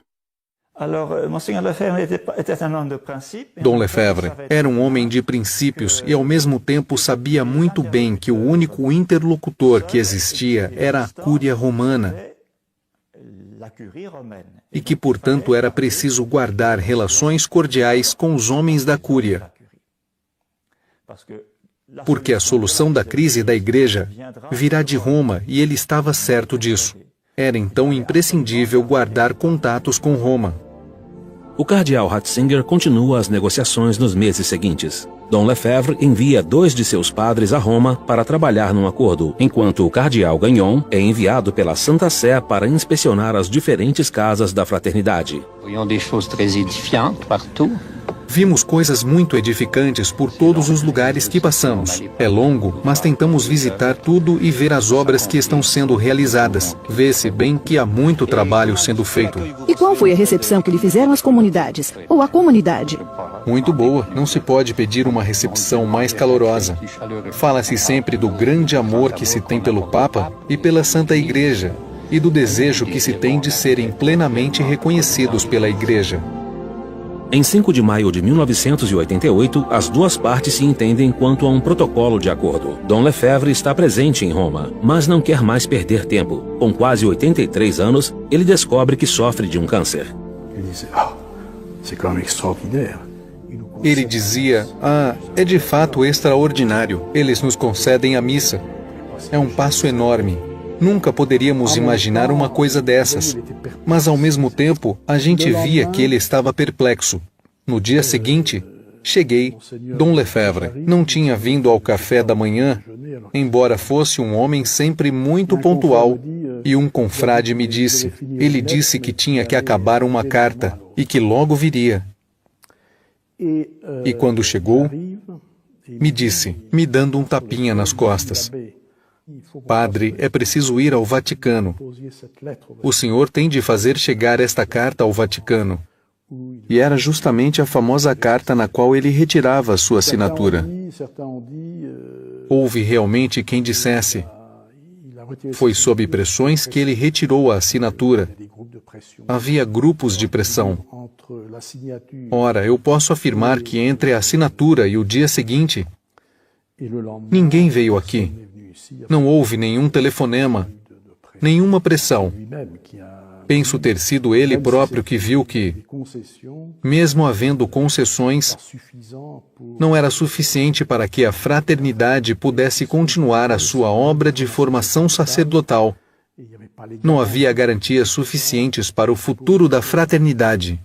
Dom Lefebvre era um homem de princípios e ao mesmo tempo sabia muito bem que o único interlocutor que existia era a Cúria Romana e que, portanto, era preciso guardar relações cordiais com os homens da Cúria, porque a solução da crise da Igreja virá de Roma e ele estava certo disso. Era então imprescindível guardar contatos com Roma. O cardeal Ratzinger continua as negociações nos meses seguintes. Dom Lefebvre envia 2 de seus padres a Roma para trabalhar num acordo, enquanto o cardeal Gagnon é enviado pela Santa Sé para inspecionar as diferentes casas da fraternidade. Vimos coisas muito edificantes por todos os lugares que passamos. É longo, mas tentamos visitar tudo e ver as obras que estão sendo realizadas. Vê-se bem que há muito trabalho sendo feito. E qual foi a recepção que lhe fizeram as comunidades? Ou a comunidade? Muito boa. Não se pode pedir uma recepção mais calorosa. Fala-se sempre do grande amor que se tem pelo Papa e pela Santa Igreja, e do desejo que se tem de serem plenamente reconhecidos pela Igreja. Em 5 de maio de 1988, as duas partes se entendem quanto a um protocolo de acordo. Dom Lefebvre está presente em Roma, mas não quer mais perder tempo. Com quase 83 anos, ele descobre que sofre de um câncer. Ele dizia, é de fato extraordinário. Eles nos concedem a missa. É um passo enorme. Nunca poderíamos imaginar uma coisa dessas. Mas ao mesmo tempo, a gente via que ele estava perplexo. No dia seguinte, cheguei. Dom Lefebvre não tinha vindo ao café da manhã, embora fosse um homem sempre muito pontual. E um confrade me disse, ele disse que tinha que acabar uma carta e que logo viria. E quando chegou, me disse, me dando um tapinha nas costas, Padre, é preciso ir ao Vaticano. O senhor tem de fazer chegar esta carta ao Vaticano. E era justamente a famosa carta na qual ele retirava a sua assinatura. Houve realmente quem dissesse, foi sob pressões que ele retirou a assinatura. Havia grupos de pressão. Ora, eu posso afirmar que entre a assinatura e o dia seguinte, ninguém veio aqui. Não houve nenhum telefonema, nenhuma pressão. Penso ter sido ele próprio que viu que, mesmo havendo concessões, não era suficiente para que a fraternidade pudesse continuar a sua obra de formação sacerdotal. Não havia garantias suficientes para o futuro da fraternidade.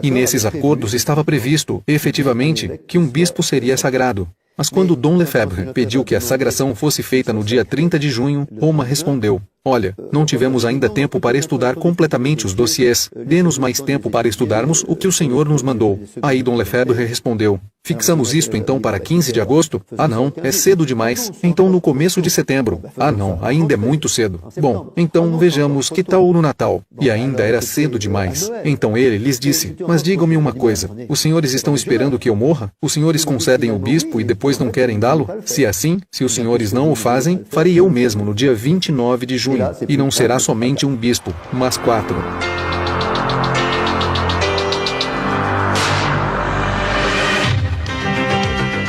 E nesses acordos estava previsto, efetivamente, que um bispo seria sagrado. Mas quando Dom Lefebvre pediu que a sagração fosse feita no dia 30 de junho, Roma respondeu, olha, não tivemos ainda tempo para estudar completamente os dossiês. Dê-nos mais tempo para estudarmos o que o Senhor nos mandou. Aí Dom Lefebvre respondeu, fixamos isto então para 15 de agosto? Ah não, é cedo demais. Então no começo de setembro? Ah não, ainda é muito cedo. Bom, então vejamos que tal no Natal? E ainda era cedo demais. Então ele lhes disse, mas digam-me uma coisa, os senhores estão esperando que eu morra? Os senhores concedem o bispo e depois não querem dá-lo? Se é assim, se os senhores não o fazem, farei eu mesmo no dia 29 de junho. E não será somente um bispo, mas 4.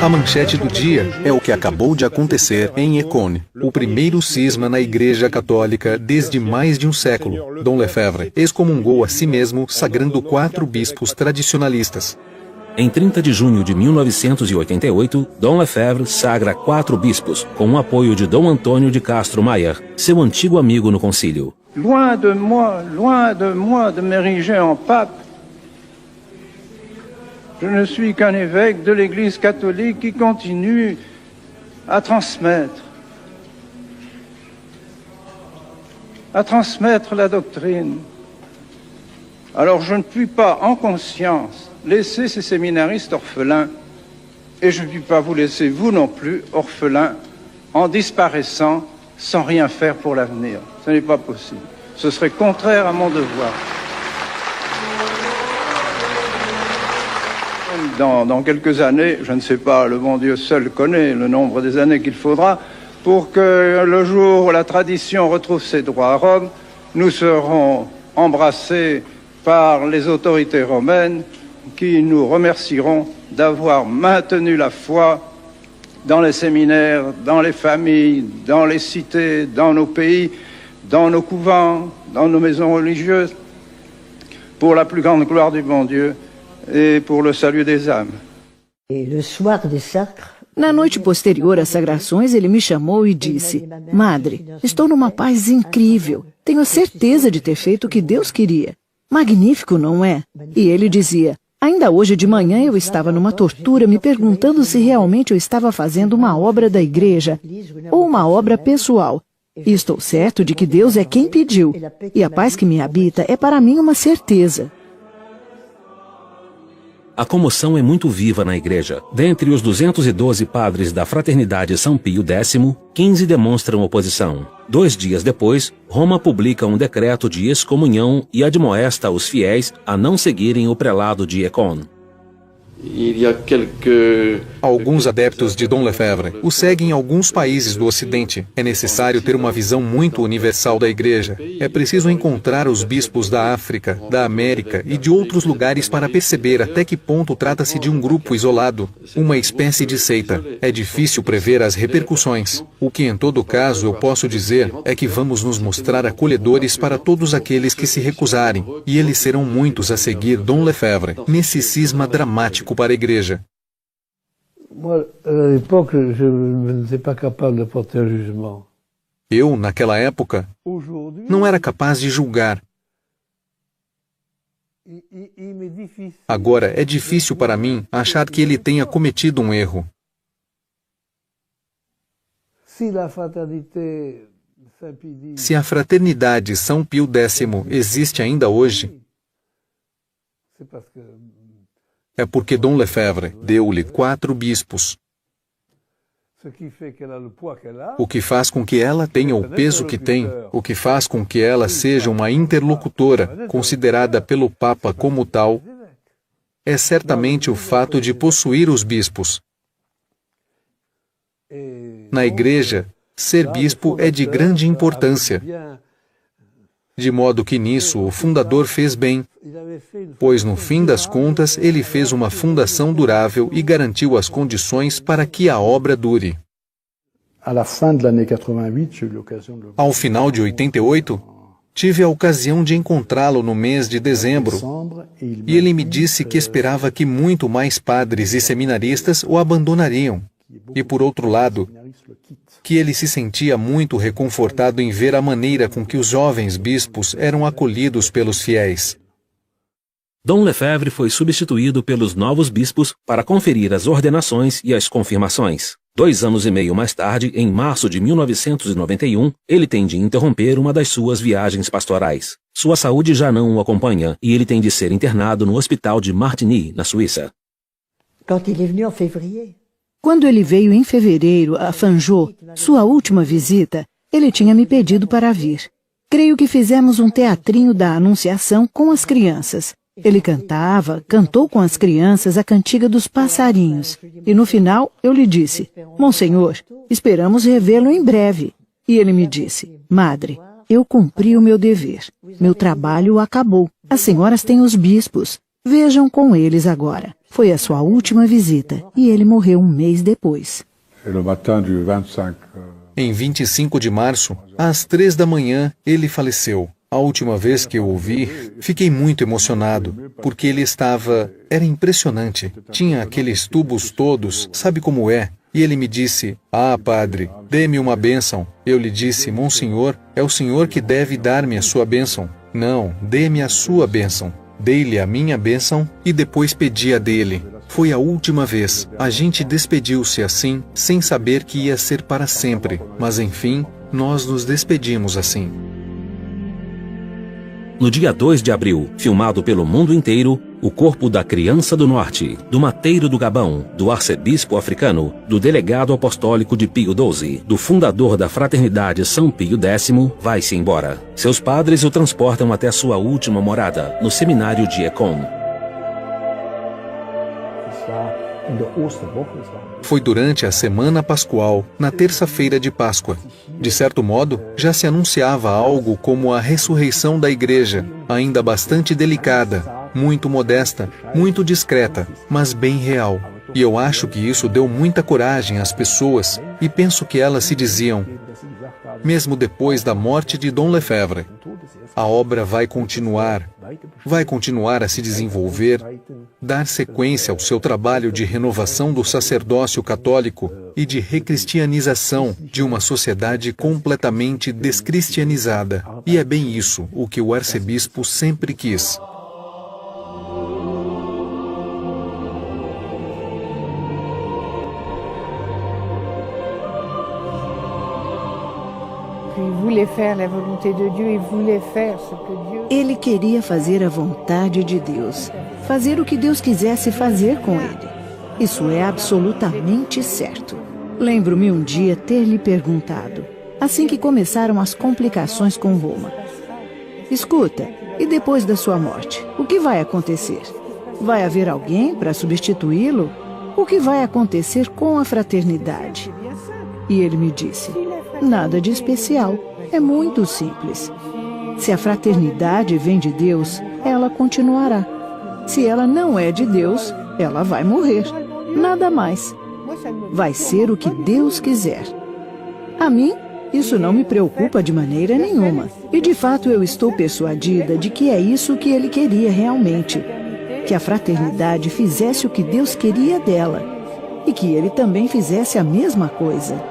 A manchete do dia é o que acabou de acontecer em Écône, o primeiro cisma na Igreja Católica desde mais de um século. Dom Lefebvre excomungou a si mesmo, sagrando 4 bispos tradicionalistas. Em 30 de junho de 1988, Dom Lefebvre sagra 4 bispos, com o apoio de Dom Antônio de Castro Maier, seu antigo amigo no concílio. Loin de moi de m'ériger en pape. Je ne suis qu'un évêque de l'Église catholique qui continue à transmettre la doctrine. Alors je ne puis pas, en conscience, laisser ces séminaristes orphelins, et je ne puis pas vous laisser, vous non plus, orphelins, en disparaissant sans rien faire pour l'avenir. Ce n'est pas possible. Ce serait contraire à mon devoir. Dans quelques années, je ne sais pas, le bon Dieu seul connaît le nombre des années qu'il faudra, pour que le jour où la tradition retrouve ses droits à Rome, nous serons embrassés par les autorités romaines qui nous remercieront d'avoir maintenu la foi dans les séminaires, dans les familles, dans les cités, dans nos pays, dans nos couvents, dans nos maisons religieuses, pour la plus grande gloire du bon Dieu et pour le salut des âmes. Na noite posterior às sagrações, ele me chamou e disse, Madre, estou numa paz incrível. Tenho a certeza de ter feito o que Deus queria. Magnífico, não é? E ele dizia, ainda hoje de manhã eu estava numa tortura me perguntando se realmente eu estava fazendo uma obra da igreja ou uma obra pessoal. E estou certo de que Deus é quem pediu. E a paz que me habita é para mim uma certeza. A comoção é muito viva na igreja. Dentre os 212 padres da Fraternidade São Pio X, 15 demonstram oposição. 2 dias depois, Roma publica um decreto de excomunhão e admoesta os fiéis a não seguirem o prelado de Écône. Alguns adeptos de Dom Lefebvre o seguem em alguns países do Ocidente. É necessário ter uma visão muito universal da Igreja. É preciso encontrar os bispos da África, da América e de outros lugares para perceber até que ponto trata-se de um grupo isolado, uma espécie de seita. É difícil prever as repercussões. O que, em todo caso, eu posso dizer é que vamos nos mostrar acolhedores para todos aqueles que se recusarem, e eles serão muitos a seguir Dom Lefebvre, nesse cisma dramático para a Igreja. Eu, naquela época, não era capaz de julgar. Agora, é difícil para mim achar que ele tenha cometido um erro. Se a fraternidade São Pio X existe ainda hoje, é porque Dom Lefebvre deu-lhe 4 bispos. O que faz com que ela tenha o peso que tem, o que faz com que ela seja uma interlocutora, considerada pelo Papa como tal, é certamente o fato de possuir os bispos. Na Igreja, ser bispo é de grande importância. De modo que nisso o fundador fez bem, pois no fim das contas ele fez uma fundação durável e garantiu as condições para que a obra dure. Ao final de 88, tive a ocasião de encontrá-lo no mês de dezembro, e ele me disse que esperava que muito mais padres e seminaristas o abandonariam, e por outro lado, que ele se sentia muito reconfortado em ver a maneira com que os jovens bispos eram acolhidos pelos fiéis. Dom Lefebvre foi substituído pelos novos bispos para conferir as ordenações e as confirmações. 2 anos e meio mais tarde, em março de 1991, ele tem de interromper uma das suas viagens pastorais. Sua saúde já não o acompanha e ele tem de ser internado no hospital de Martigny, na Suíça. Quando ele veio em fevereiro a Fanjeaux, sua última visita, ele tinha me pedido para vir. Creio que fizemos um teatrinho da Anunciação com as crianças. Ele cantou com as crianças a cantiga dos passarinhos. E no final eu lhe disse: Monsenhor, esperamos revê-lo em breve. E ele me disse: Madre, eu cumpri o meu dever. Meu trabalho acabou. As senhoras têm os bispos. Vejam com eles agora. Foi a sua última visita e ele morreu um mês depois. Em 25 de março, às 3 da manhã, ele faleceu. A última vez que eu o vi, fiquei muito emocionado, porque ele era impressionante. Tinha aqueles tubos todos, sabe como é? E ele me disse: padre, dê-me uma bênção. Eu lhe disse: Monsenhor, é o senhor que deve dar-me a sua bênção. Não, dê-me a sua bênção. Dei-lhe a minha bênção e depois pedi a dele. Foi a última vez. A gente despediu-se assim, sem saber que ia ser para sempre. Mas enfim, nós nos despedimos assim. No dia 2 de abril, filmado pelo mundo inteiro, o corpo da criança do norte, do mateiro do Gabão, do arcebispo africano, do delegado apostólico de Pio XII, do fundador da fraternidade São Pio X, vai-se embora. Seus padres o transportam até sua última morada, no seminário de Écône. Foi durante a Semana Pascual, na terça-feira de Páscoa. De certo modo, já se anunciava algo como a ressurreição da Igreja, ainda bastante delicada, muito modesta, muito discreta, mas bem real. E eu acho que isso deu muita coragem às pessoas, e penso que elas se diziam: mesmo depois da morte de Dom Lefebvre, a obra vai continuar a se desenvolver, dar sequência ao seu trabalho de renovação do sacerdócio católico e de recristianização de uma sociedade completamente descristianizada. E é bem isso o que o arcebispo sempre quis. Ele queria fazer a vontade de Deus, fazer o que Deus quisesse fazer com ele. Isso é absolutamente certo. Lembro-me um dia ter lhe perguntado, assim que começaram as complicações com Roma: escuta, e depois da sua morte, o que vai acontecer? Vai haver alguém para substituí-lo? O que vai acontecer com a fraternidade? E ele me disse: nada de especial, é muito simples. Se a fraternidade vem de Deus, ela continuará. Se ela não é de Deus, ela vai morrer. Nada mais. Vai ser o que Deus quiser. A mim, isso não me preocupa de maneira nenhuma. E de fato eu estou persuadida de que é isso que ele queria realmente. Que a fraternidade fizesse o que Deus queria dela. E que ele também fizesse a mesma coisa.